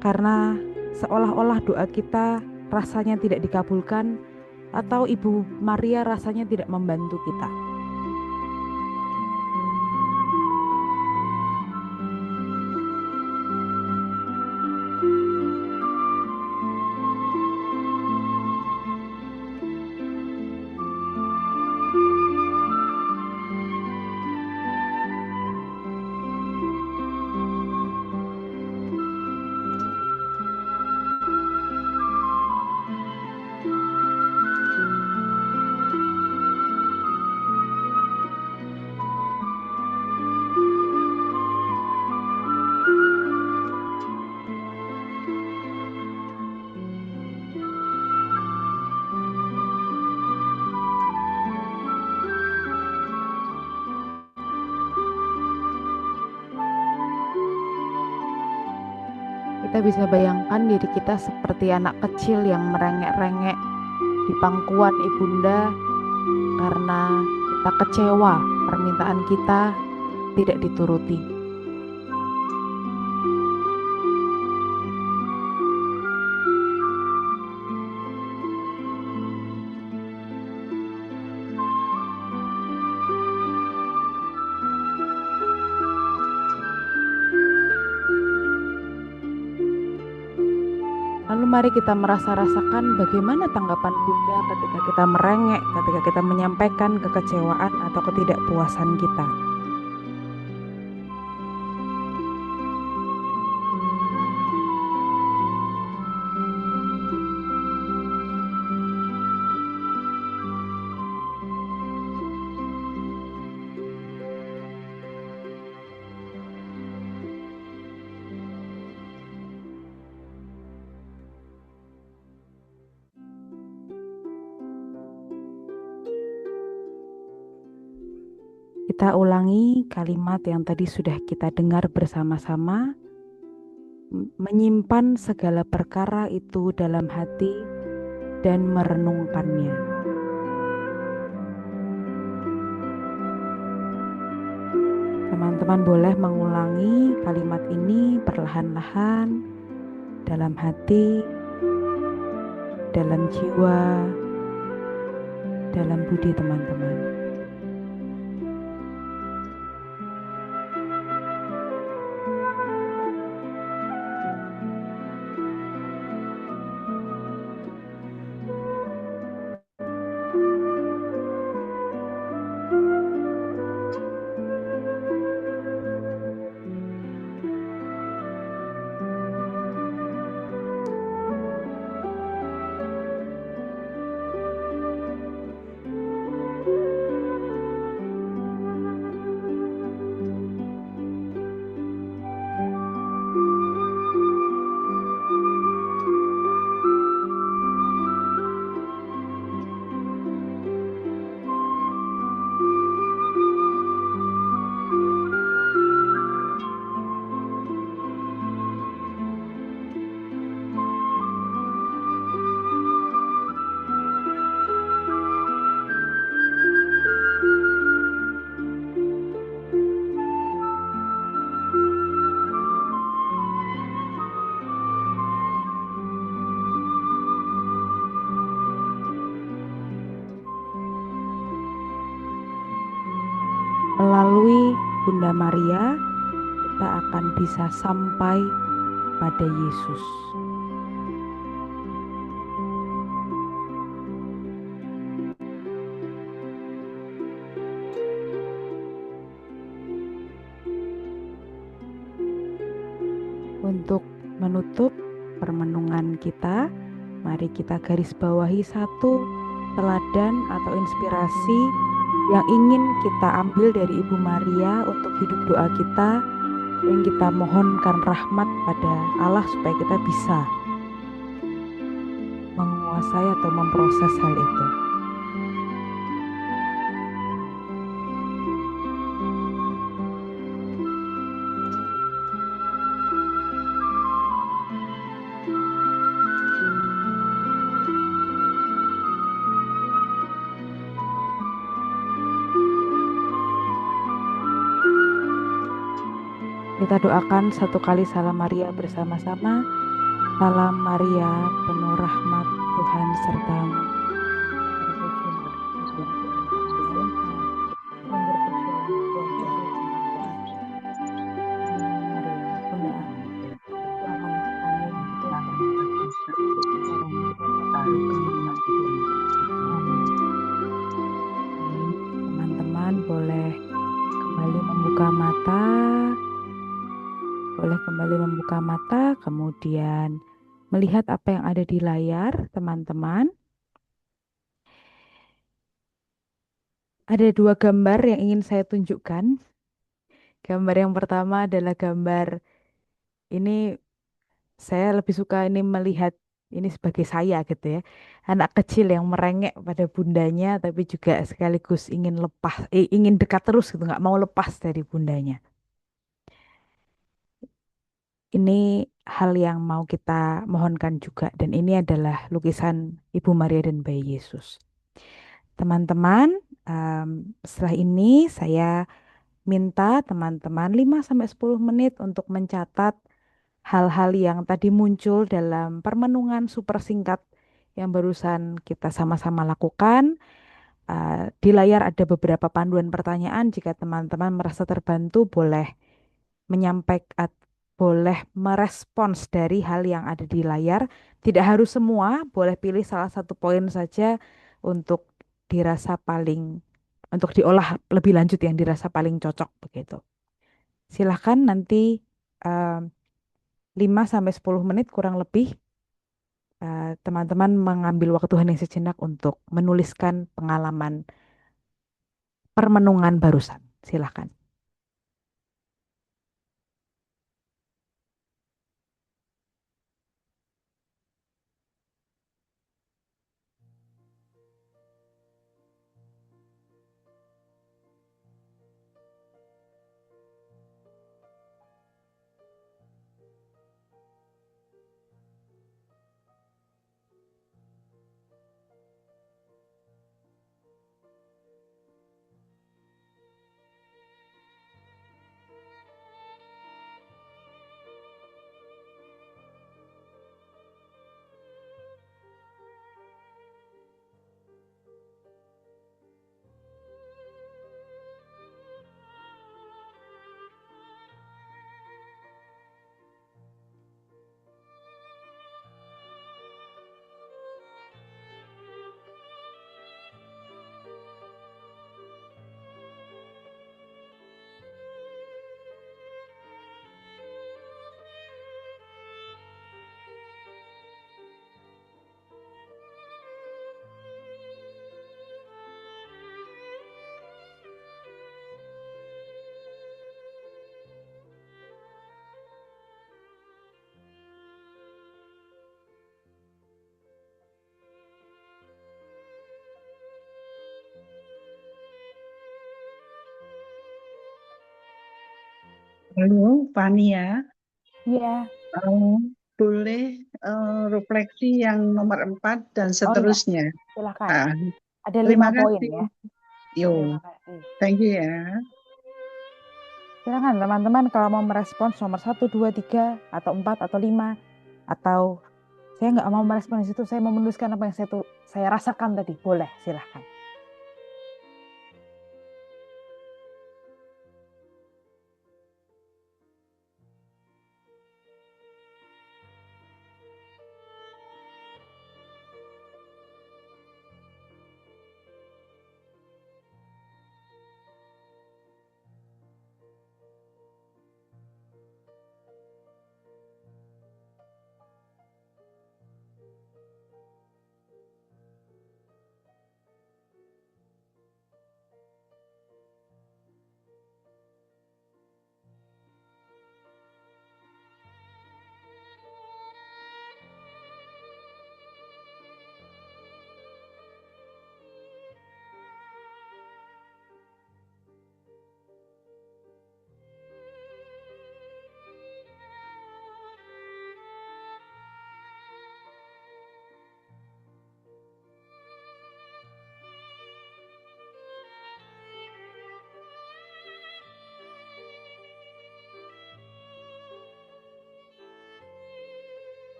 karena seolah-olah doa kita rasanya tidak dikabulkan atau Ibu Maria rasanya tidak membantu kita. Kita bisa bayangkan diri kita seperti anak kecil yang merengek-rengek di pangkuan ibunda karena kita kecewa permintaan kita tidak dituruti. Lalu mari kita rasakan bagaimana tanggapan Bunda ketika kita merengek, ketika kita menyampaikan kekecewaan atau ketidakpuasan kita. Kita ulangi kalimat yang tadi sudah kita dengar bersama-sama. Menyimpan segala perkara itu dalam hati dan merenungkannya. Teman-teman boleh mengulangi kalimat ini perlahan-lahan dalam hati, dalam jiwa, dalam budi teman-teman. Melalui Bunda Maria, kita akan bisa sampai pada Yesus. Untuk menutup permenungan kita, mari kita garis bawahi satu teladan atau inspirasi yang ingin kita ambil dari Ibu Maria untuk hidup doa kita, yang kita mohonkan rahmat pada Allah supaya kita bisa menguasai atau memproses hal itu. Kita doakan satu kali Salam Maria bersama-sama. Salam Maria, penuh rahmat, Tuhan sertamu. Teman-teman boleh kembali membuka mata. Boleh kembali membuka mata, kemudian melihat apa yang ada di layar, teman-teman. Ada dua gambar yang ingin saya tunjukkan. Gambar yang pertama adalah gambar ini, saya lebih suka ini melihat ini sebagai saya gitu ya. Anak kecil yang merengek pada bundanya tapi juga sekaligus ingin lepas, ingin dekat terus gitu, nggak mau lepas dari bundanya. Ini hal yang mau kita mohonkan juga, dan ini adalah lukisan Ibu Maria dan Bayi Yesus. Teman-teman, setelah ini saya minta teman-teman 5-10 menit untuk mencatat hal-hal yang tadi muncul dalam permenungan super singkat yang barusan kita sama-sama lakukan. Di layar ada beberapa panduan pertanyaan. Jika teman-teman merasa terbantu, boleh menyampaikan, boleh merespons dari hal yang ada di layar. Tidak harus semua, boleh pilih salah satu poin saja untuk dirasa paling, untuk diolah lebih lanjut yang dirasa paling cocok begitu. Silahkan nanti 5-10 menit kurang lebih teman-teman mengambil waktu hening sejenak untuk menuliskan pengalaman permenungan barusan. Silahkan. Halo, Fania. Iya. Boleh refleksi yang nomor 4 dan Oh iya, seterusnya. silakan. Ah, Ada terima 5 poin kasih. ya. Yo, Terima kasih. thank you ya. Silakan teman-teman kalau mau merespons nomor 1, 2, 3, atau 4, atau 5, atau saya nggak mau merespons itu, saya mau menuliskan apa yang saya rasakan tadi. Boleh, silahkan.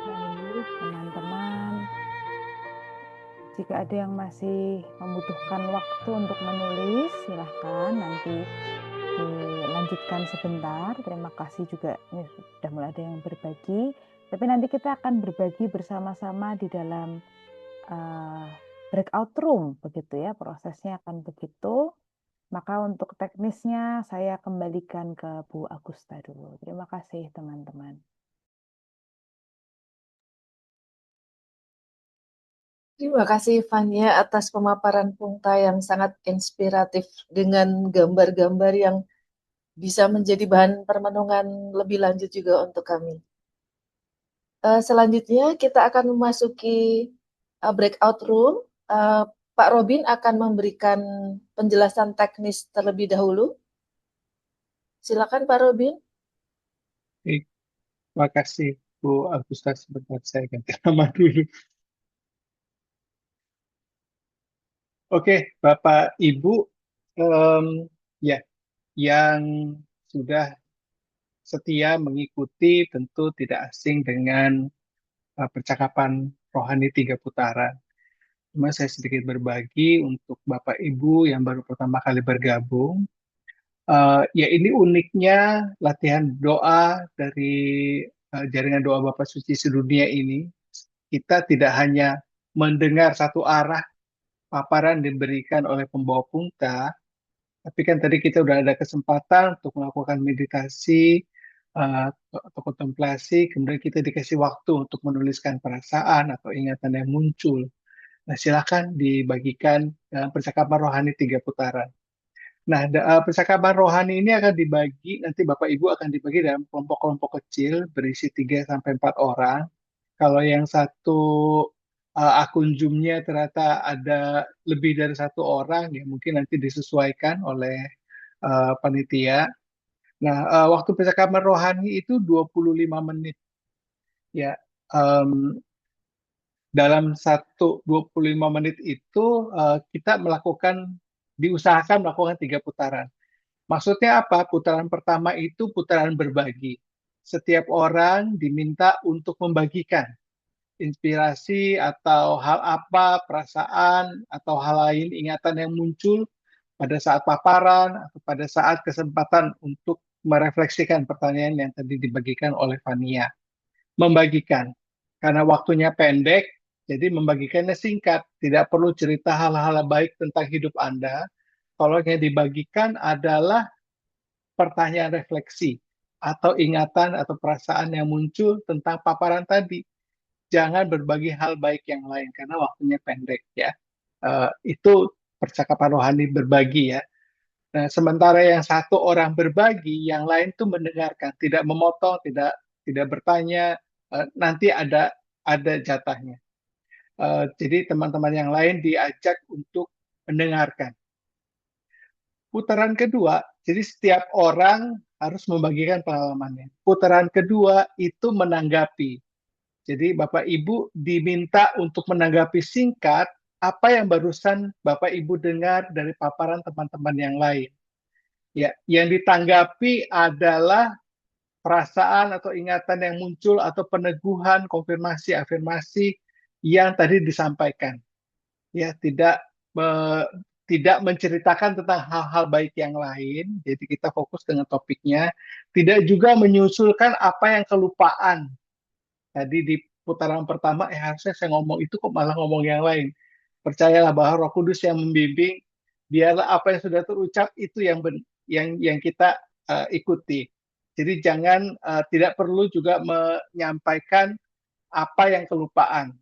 Baik, teman-teman. Jika ada yang masih membutuhkan waktu untuk menulis, silahkan nanti dilanjutkan sebentar. Terima kasih juga, ini sudah mulai ada yang berbagi. Tapi nanti kita akan berbagi bersama-sama di dalam breakout room, begitu ya, prosesnya akan begitu. Maka untuk teknisnya saya kembalikan ke Bu Agusta dulu. Terima kasih teman-teman. Terima kasih Fania atas pemaparan Pungta yang sangat inspiratif dengan gambar-gambar yang bisa menjadi bahan permenungan lebih lanjut juga untuk kami. Selanjutnya kita akan memasuki breakout room. Pak Robin akan memberikan penjelasan teknis terlebih dahulu. Silakan Pak Robin. Baik, terima kasih Bu Agusta. Sebentar saya ganti nama dulu. Oke, Bapak Ibu, em, ya, yang sudah setia mengikuti tentu tidak asing dengan percakapan rohani 3 putaran. Cuma saya sedikit berbagi untuk Bapak Ibu yang baru pertama kali bergabung. Ya ini uniknya latihan doa dari jaringan doa Bapa Suci Sedunia ini. Kita tidak hanya mendengar satu arah paparan diberikan oleh pembawa punta, tapi kan tadi kita udah ada kesempatan untuk melakukan meditasi atau kontemplasi, kemudian kita dikasih waktu untuk menuliskan perasaan atau ingatan yang muncul. Nah, silakan dibagikan dalam percakapan rohani 3 putaran. Nah, percakapan rohani ini akan dibagi, nanti Bapak Ibu akan dibagi dalam kelompok-kelompok kecil berisi 3 sampai 4 orang. Kalau yang satu akun Zoom-nya ternyata ada lebih dari 1 orang, ya mungkin nanti disesuaikan oleh panitia. Nah, waktu percakapan rohani itu 25 menit. Ya, em, dalam 25 menit itu kita diusahakan melakukan 3 putaran. Maksudnya apa? Putaran pertama itu putaran berbagi. Setiap orang diminta untuk membagikan inspirasi atau hal apa, perasaan atau hal lain, ingatan yang muncul pada saat paparan atau pada saat kesempatan untuk merefleksikan pertanyaan yang tadi dibagikan oleh Fania. Membagikan, karena waktunya pendek, jadi membagikannya singkat, tidak perlu cerita hal-hal baik tentang hidup Anda. Kalau yang dibagikan adalah pertanyaan refleksi atau ingatan atau perasaan yang muncul tentang paparan tadi. Jangan berbagi hal baik yang lain karena waktunya pendek ya. Itu percakapan rohani berbagi ya. Nah, sementara yang satu orang berbagi, yang lain tuh mendengarkan, tidak memotong, tidak bertanya. Nanti ada jatahnya. Jadi teman-teman yang lain diajak untuk mendengarkan. Putaran kedua, jadi setiap orang harus membagikan pengalamannya. Putaran kedua itu menanggapi. Jadi Bapak Ibu diminta untuk menanggapi singkat apa yang barusan Bapak Ibu dengar dari paparan teman-teman yang lain. Ya, yang ditanggapi adalah perasaan atau ingatan yang muncul atau peneguhan, konfirmasi, afirmasi yang tadi disampaikan. Ya, tidak menceritakan tentang hal-hal baik yang lain, jadi kita fokus dengan topiknya. Tidak juga menyusulkan apa yang kelupaan. Tadi di putaran pertama, harusnya saya ngomong itu kok malah ngomong yang lain. Percayalah bahwa Roh Kudus yang membimbing, biarlah apa yang sudah terucap itu yang kita ikuti. Jadi jangan tidak perlu juga menyampaikan apa yang kelupaan.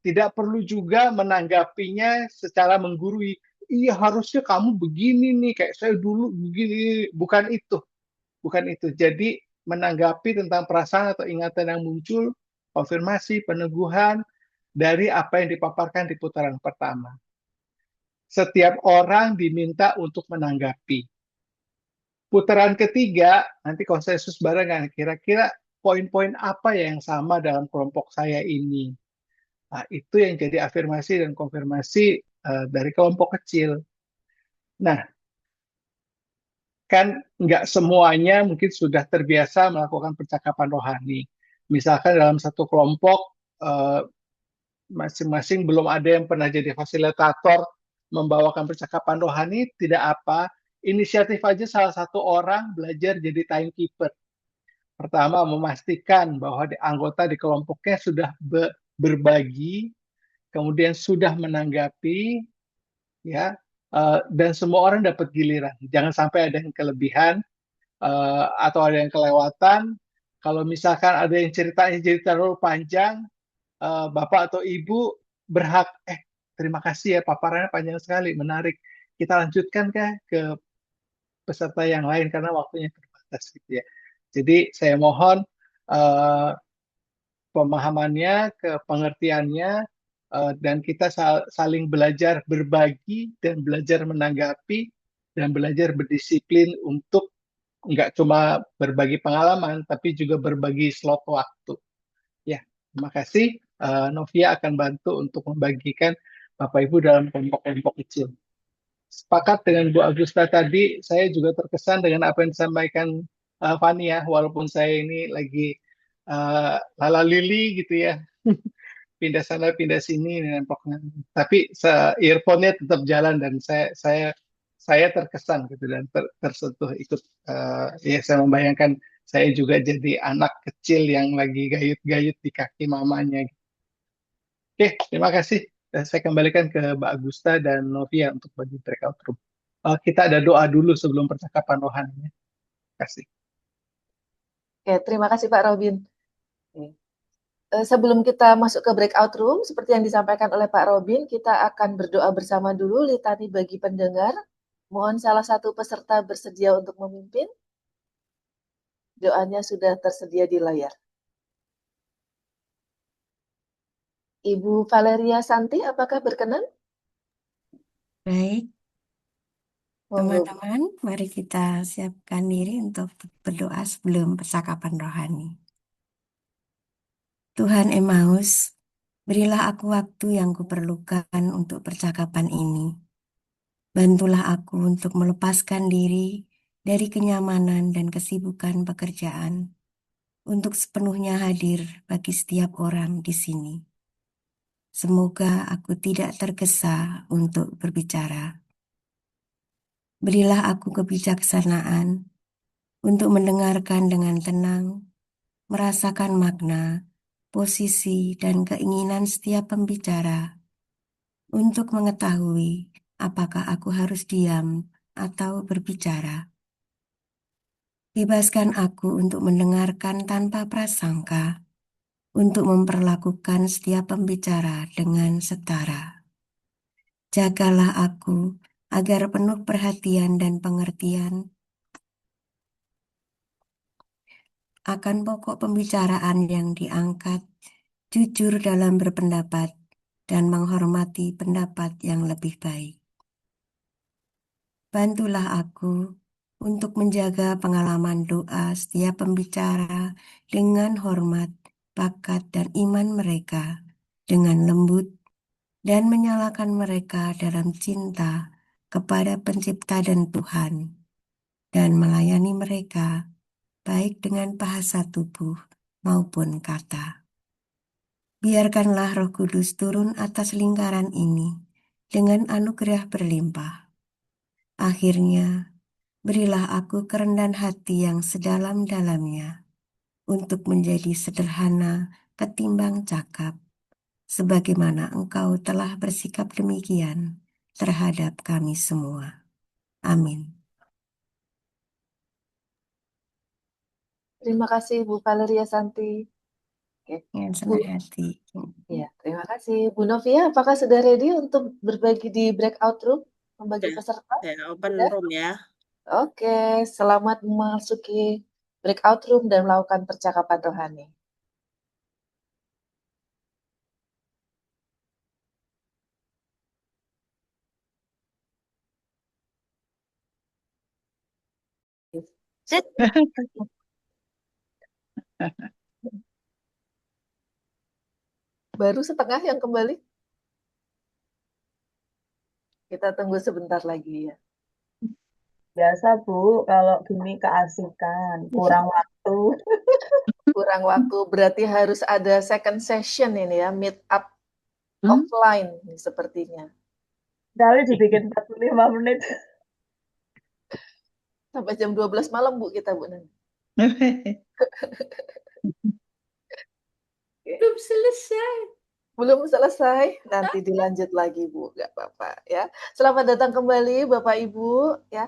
Tidak perlu juga menanggapinya secara menggurui. Iya harusnya kamu begini nih, kayak saya dulu begini. Bukan itu. Bukan itu. Jadi menanggapi tentang perasaan atau ingatan yang muncul, konfirmasi, peneguhan dari apa yang dipaparkan di putaran pertama. Setiap orang diminta untuk menanggapi. Putaran ketiga, nanti konsensus barengan, kira-kira poin-poin apa yang sama dalam kelompok saya ini. Nah, itu yang jadi afirmasi dan konfirmasi dari kelompok kecil. Nah, kan nggak semuanya mungkin sudah terbiasa melakukan percakapan rohani. Misalkan dalam satu kelompok, masing-masing belum ada yang pernah jadi fasilitator membawakan percakapan rohani, tidak apa. Inisiatif aja salah satu orang belajar jadi timekeeper. Pertama, memastikan bahwa anggota di kelompoknya sudah berbagi, kemudian sudah menanggapi, ya, dan semua orang dapat giliran. Jangan sampai ada yang kelebihan atau ada yang kelewatan. Kalau misalkan ada yang ceritanya jadi terlalu panjang, Bapak atau Ibu berhak, terima kasih ya paparannya panjang sekali, menarik. Kita lanjutkan ke peserta yang lain karena waktunya terbatas gitu ya. Jadi saya mohon pemahamannya, pengertiannya, dan kita saling belajar berbagi dan belajar menanggapi dan belajar berdisiplin untuk nggak cuma berbagi pengalaman, tapi juga berbagi slot waktu. Ya, terima kasih. Novia akan bantu untuk membagikan Bapak Ibu dalam kelompok-kelompok kecil. Sepakat dengan Bu Agusta tadi, saya juga terkesan dengan apa yang disampaikan Fani ya, walaupun saya ini lagi lala lili gitu ya, pindah sana pindah sini nempoknya. Tapi earphone-nya tetap jalan dan saya terkesan gitu dan tersentuh ikut ya saya membayangkan saya juga jadi anak kecil yang lagi gayut-gayut di kaki mamanya. Oke, terima kasih. Saya kembalikan ke Mbak Agusta dan Novia untuk bagi breakout room. Kita ada doa dulu sebelum percakapan rohaninya. Terima kasih. Oke, terima kasih Pak Robin. Sebelum kita masuk ke breakout room, seperti yang disampaikan oleh Pak Robin, kita akan berdoa bersama dulu litani bagi pendengar. Mohon salah satu peserta bersedia untuk memimpin. Doanya sudah tersedia di layar. Ibu Valeria Santi, apakah berkenan? Baik, Monggo. teman-teman, mari kita siapkan diri untuk berdoa sebelum percakapan rohani. Tuhan Emmaus, berilah aku waktu yang kuperlukan untuk percakapan ini. Bantulah aku untuk melepaskan diri dari kenyamanan dan kesibukan pekerjaan untuk sepenuhnya hadir bagi setiap orang di sini. Semoga aku tidak tergesa untuk berbicara. Berilah aku kebijaksanaan untuk mendengarkan dengan tenang, merasakan makna, posisi, dan keinginan setiap pembicara, untuk mengetahui apakah aku harus diam atau berbicara. Bebaskan aku untuk mendengarkan tanpa prasangka, untuk memperlakukan setiap pembicara dengan setara. Jagalah aku agar penuh perhatian dan pengertian akan pokok pembicaraan yang diangkat, jujur dalam berpendapat, dan menghormati pendapat yang lebih baik. Bantulah aku untuk menjaga pengalaman doa setiap pembicara dengan hormat, bakat, dan iman mereka dengan lembut, dan menyalakan mereka dalam cinta kepada Pencipta dan Tuhan, dan melayani mereka baik dengan bahasa tubuh maupun kata. Biarkanlah Roh Kudus turun atas lingkaran ini dengan anugerah berlimpah. Akhirnya, berilah aku kerendahan hati yang sedalam-dalamnya untuk menjadi sederhana ketimbang cakap, sebagaimana Engkau telah bersikap demikian terhadap kami semua. Amin. Terima kasih Bu Valeria Santi. Oke. Dengan Bu, senang hati. ya, terima kasih. Bu Novia, apakah sudah ready untuk berbagi di breakout room, membagi peserta? Open Sudah? room ya. Oke, selamat memasuki breakout room dan melakukan percakapan rohani. Sit. Baru setengah yang kembali. Kita tunggu sebentar lagi ya. Biasa Bu, kalau gini keasikan, kurang waktu. Kurang waktu, berarti harus ada second session ini ya, meet up offline sepertinya. Kali dibikin 45 menit. Sampai jam 12 malam Bu kita Bu nanti. Belum selesai. Belum selesai, nanti dilanjut lagi Bu, nggak apa-apa ya. Selamat datang kembali Bapak Ibu ya.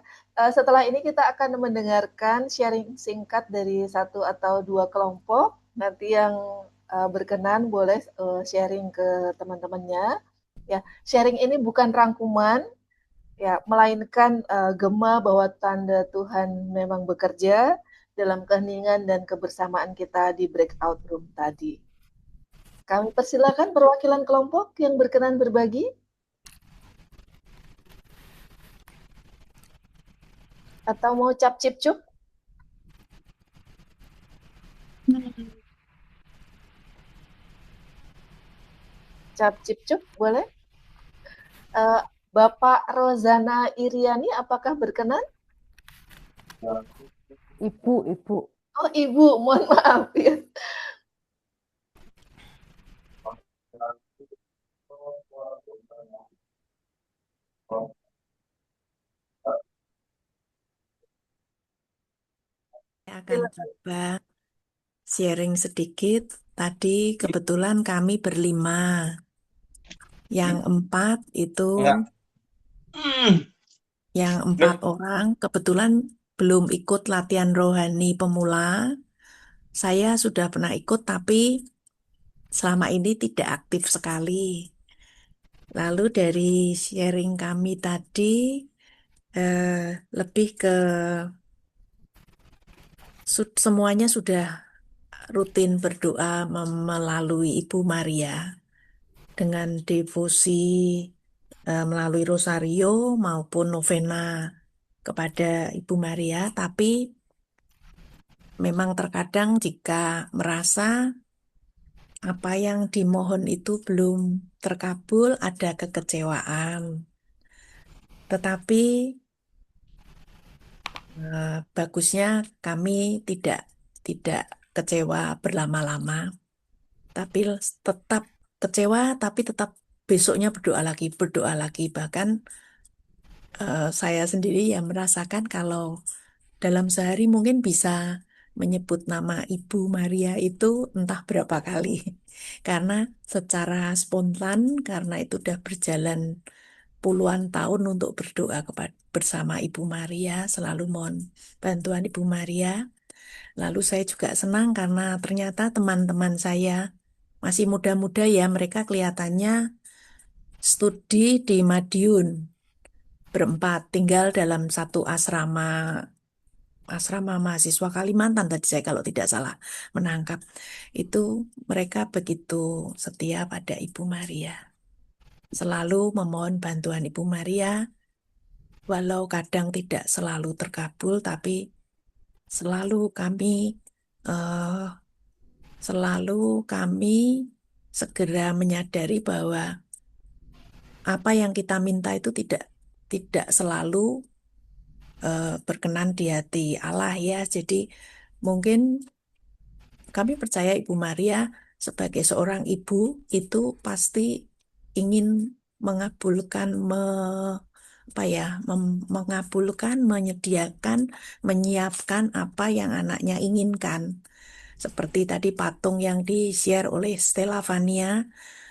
Setelah ini kita akan mendengarkan sharing singkat dari satu atau dua kelompok. Nanti yang berkenan boleh sharing ke teman-temannya. Ya, sharing ini bukan rangkuman ya, melainkan gema bahwa tanda Tuhan memang bekerja dalam keheningan dan kebersamaan kita di breakout room tadi. Kami persilakan perwakilan kelompok yang berkenan berbagi. Atau mau cap cip cup? Cap cip cup boleh? Eh, Bapak Rozana Iriani, apakah berkenan? Ibu, Ibu. Oh, Ibu, mohon maaf ya. Saya akan coba sharing sedikit. Tadi kebetulan kami berlima. Yang empat itu, yang 4 orang kebetulan belum ikut latihan rohani pemula. Saya sudah pernah ikut, tapi selama ini tidak aktif sekali. Lalu dari sharing kami tadi, lebih ke semuanya sudah rutin berdoa melalui Ibu Maria dengan devosi melalui rosario maupun novena kepada Ibu Maria, tapi memang terkadang jika merasa apa yang dimohon itu belum terkabul, ada kekecewaan. Tetapi bagusnya kami tidak kecewa berlama-lama, tapi tetap kecewa, tapi tetap besoknya berdoa lagi. Bahkan saya sendiri yang merasakan kalau dalam sehari mungkin bisa menyebut nama Ibu Maria itu entah berapa kali. Karena secara spontan, karena itu udah berjalan puluhan tahun untuk berdoa bersama Ibu Maria, selalu mohon bantuan Ibu Maria. Lalu saya juga senang karena ternyata teman-teman saya masih muda-muda ya, mereka kelihatannya studi di Madiun, berempat, tinggal dalam satu asrama mahasiswa Kalimantan tadi saya kalau tidak salah menangkap. Itu mereka begitu setia pada Ibu Maria. Selalu memohon bantuan Ibu Maria, walau kadang tidak selalu terkabul, tapi selalu kami eh, segera menyadari bahwa apa yang kita minta itu tidak selalu berkenan di hati Allah ya. Jadi mungkin kami percaya Ibu Maria sebagai seorang ibu itu pasti ingin mengabulkan, mengabulkan, menyediakan, menyiapkan apa yang anaknya inginkan. Seperti tadi patung yang di-share oleh Stella Fania,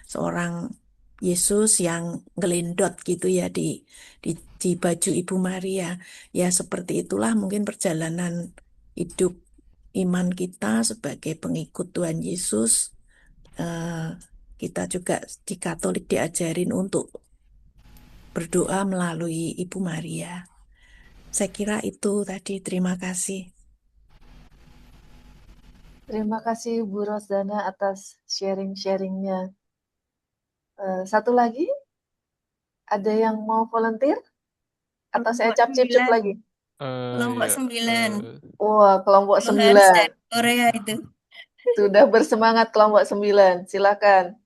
seorang Yesus yang ngelindot gitu ya di baju Ibu Maria. Ya seperti itulah mungkin perjalanan hidup iman kita sebagai pengikut Tuhan Yesus. Kita juga di Katolik diajarin untuk berdoa melalui Ibu Maria. Saya kira itu tadi. Terima kasih. Terima kasih Bu Rozana atas sharing-sharingnya. Satu lagi, ada yang mau volunteer? Atau saya Kelompok cap-cip 9. lagi? Kelompok 9. Wah, kelompok Tuhan 9. Korea itu. Sudah bersemangat kelompok 9. Silakan.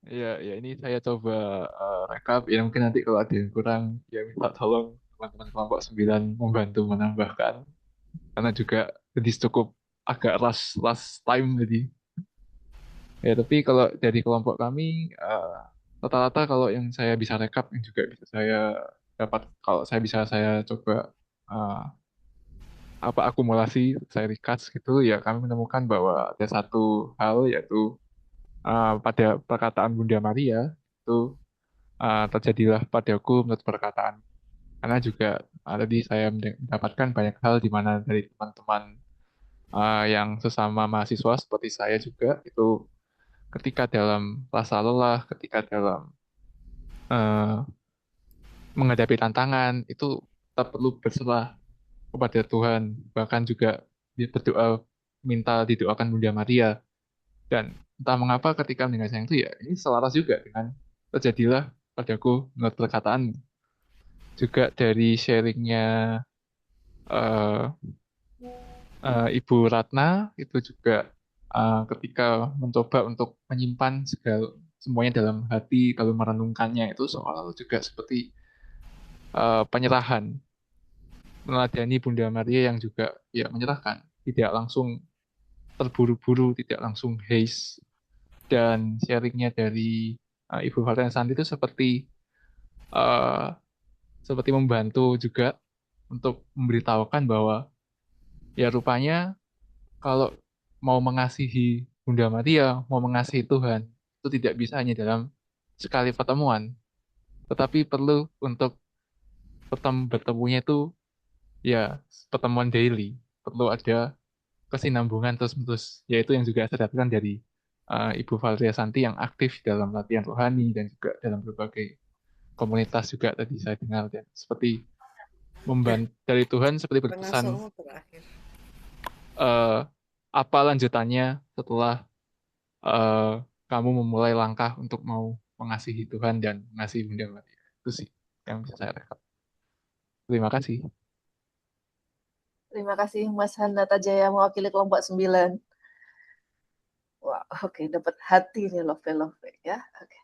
Ya ini saya coba rekap. Ya mungkin nanti kalau ada yang kurang, ya minta tolong teman-teman kelompok 9 membantu menambahkan. Karena juga jadi cukup agak last time jadi. Ya tapi kalau dari kelompok kami, rata-rata kalau yang saya bisa rekap, yang juga bisa saya dapat, kalau saya coba uh, akumulasi, saya recast gitu, ya kami menemukan bahwa ada satu hal, yaitu pada perkataan Bunda Maria itu terjadilah padaku menurut perkataan. Karena juga tadi saya mendapatkan banyak hal di mana dari teman-teman yang sesama mahasiswa seperti saya juga itu ketika dalam rasa lelah, ketika dalam uh, menghadapi tantangan itu tetap perlu berserah kepada Tuhan, bahkan juga dia berdoa minta didoakan Bunda Maria. Dan entah mengapa ketika mendengar sayang itu ya ini selaras juga dengan terjadilah padaku menurut perkataan. Juga dari sharingnya uh, Ibu Ratna itu juga ketika mencoba untuk menyimpan semuanya dalam hati lalu merenungkannya itu seolah juga seperti penyerahan, meladani Bunda Maria yang juga ya menyerahkan, tidak langsung terburu-buru, tidak langsung haste. Dan sharingnya dari Ibu Valerian Santi itu uh, seperti membantu juga untuk memberitahukan bahwa ya rupanya kalau mau mengasihi Bunda Maria, mau mengasihi Tuhan, itu tidak bisa hanya dalam sekali pertemuan, tetapi perlu untuk bertemunya itu ya pertemuan daily, perlu ada kesinambungan terus-menerus, yaitu yang juga saya dapatkan dari Ibu Valeria Santi yang aktif dalam latihan rohani dan juga dalam berbagai komunitas juga tadi saya dengar, dan seperti membantu dari Tuhan seperti berpesan apa lanjutannya setelah kamu memulai langkah untuk mau mengasihi Tuhan dan mengasihi Bunda Maria. Itu sih yang bisa saya rekap. Terima kasih. Terima kasih Mas Hannata Jaya mewakili kelompok 9. Wah, oke, dapat hati nih love ya. Oke.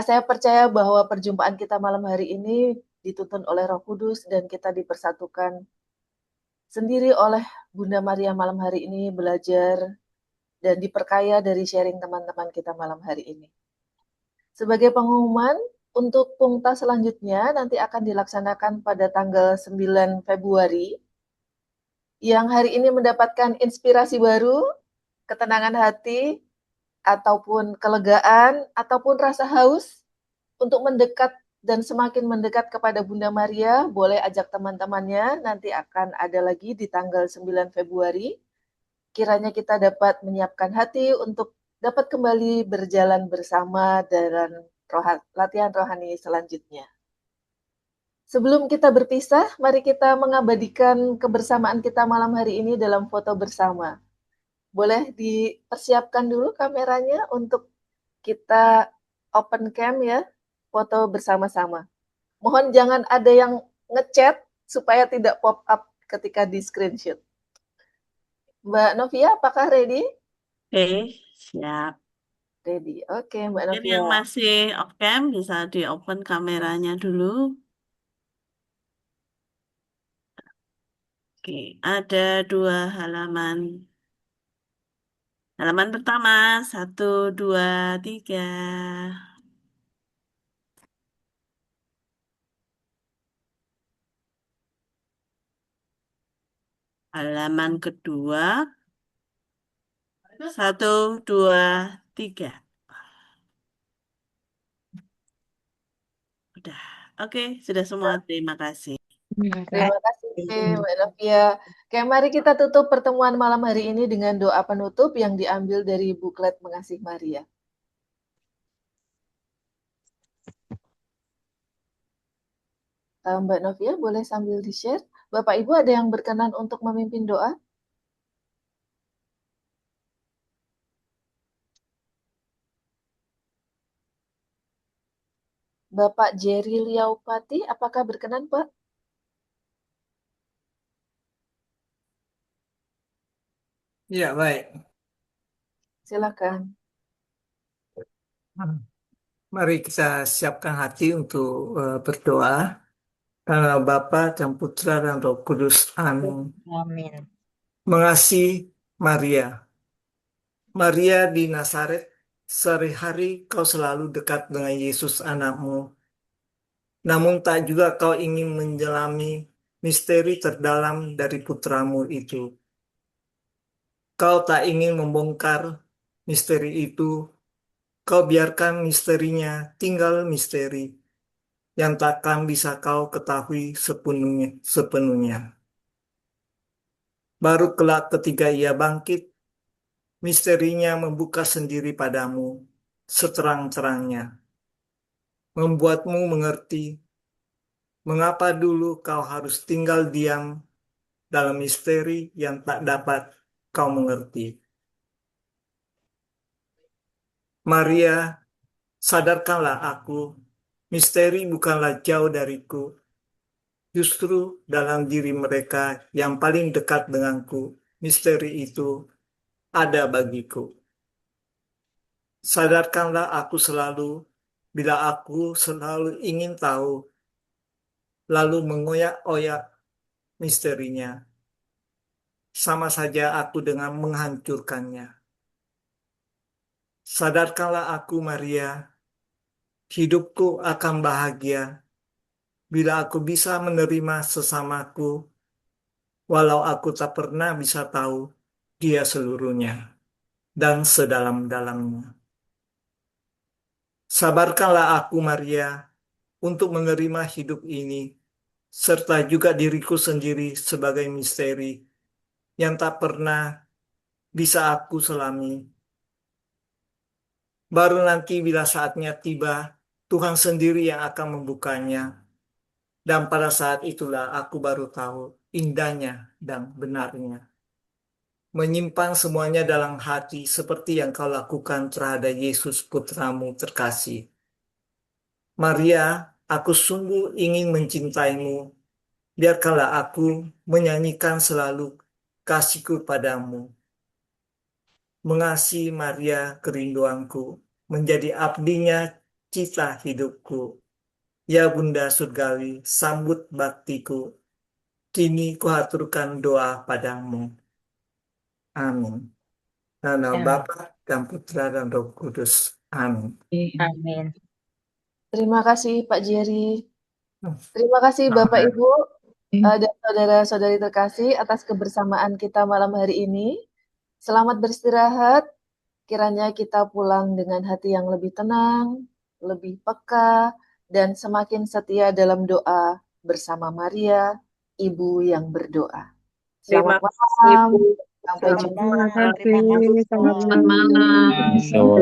Saya percaya bahwa perjumpaan kita malam hari ini dituntun oleh Roh Kudus dan kita dipersatukan sendiri oleh Bunda Maria malam hari ini, belajar dan diperkaya dari sharing teman-teman kita malam hari ini. Sebagai pengumuman, untuk pungta selanjutnya nanti akan dilaksanakan pada tanggal 9 Februari, yang hari ini mendapatkan inspirasi baru, ketenangan hati, ataupun kelegaan, ataupun rasa haus untuk mendekat dan semakin mendekat kepada Bunda Maria, boleh ajak teman-temannya, nanti akan ada lagi di tanggal 9 Februari. Kiranya kita dapat menyiapkan hati untuk dapat kembali berjalan bersama dalam latihan rohani selanjutnya. Sebelum kita berpisah, mari kita mengabadikan kebersamaan kita malam hari ini dalam foto bersama. Boleh dipersiapkan dulu kameranya untuk kita open cam ya, foto bersama-sama. Mohon jangan ada yang ngechat supaya tidak pop up ketika di screenshot. Mbak Novia, apakah ready? Oke, siap. Ready. Oke, Mbak Mungkin yang Novia. masih off cam bisa di open kameranya dulu. Oke, ada 2 halaman. Halaman pertama, 1, 2, 3. Halaman kedua, 1, 2, 3. Udah. Oke, sudah semua. Terima kasih. Terima kasih, Mbak Novia. Oke, mari kita tutup pertemuan malam hari ini dengan doa penutup yang diambil dari buklet Mengasihi Maria. Mbak Novia, boleh sambil di-share? Bapak Ibu ada yang berkenan untuk memimpin doa? Bapak Jerry Liaupati, apakah berkenan, Pak? Ya, baik. Silakan. Mari kita siapkan hati untuk berdoa. Karena Bapa dan Putra dan Roh Kudus. Amin. Amin. Mengasihi Maria. Maria di Nazaret, sehari-hari kau selalu dekat dengan Yesus anakmu. Namun tak juga kau ingin menjelami misteri terdalam dari putramu itu. Kau tak ingin membongkar misteri itu. Kau biarkan misterinya tinggal misteri yang takkan bisa kau ketahui sepenuhnya. Baru kelak ketika ia bangkit, misterinya membuka sendiri padamu seterang-terangnya, membuatmu mengerti mengapa dulu kau harus tinggal diam dalam misteri yang tak dapat kau mengerti. Maria, sadarkanlah aku, misteri bukanlah jauh dariku, justru dalam diri mereka yang paling dekat denganku, misteri itu ada bagiku. Sadarkanlah aku selalu bila aku selalu ingin tahu, lalu mengoyak-oyak misterinya. Sama saja aku dengan menghancurkannya. Sadarkanlah aku, Maria, hidupku akan bahagia bila aku bisa menerima sesamaku, walau aku tak pernah bisa tahu dia seluruhnya dan sedalam-dalamnya. Sabarkanlah aku, Maria, untuk menerima hidup ini, serta juga diriku sendiri sebagai misteri yang tak pernah bisa aku selami. Baru nanti bila saatnya tiba, Tuhan sendiri yang akan membukanya. Dan pada saat itulah aku baru tahu indahnya dan benarnya. Menyimpan semuanya dalam hati seperti yang kau lakukan terhadap Yesus putramu terkasih. Maria, aku sungguh ingin mencintaimu. Biarkanlah aku menyanyikan selalu kasihku padamu. Mengasihi Maria kerinduanku, menjadi abdinya cita hidupku. Ya Bunda Surgawi, sambut baktiku. Kini kuhaturkan doa padamu. Amin. Nama Amin. Bapa dan Putra dan Roh Kudus. Amin. Amin. Terima kasih Pak Jerry. Terima kasih Bapak Amin. Ibu dan saudara-saudari terkasih atas kebersamaan kita malam hari ini. Selamat beristirahat. Kiranya kita pulang dengan hati yang lebih tenang, lebih peka, dan semakin setia dalam doa bersama Maria, Ibu yang berdoa. Terima Selamat kasih, malam. Bu. Sampai Selamat jumpa. Terima malam. kasih. Selamat Selamat malam. malam.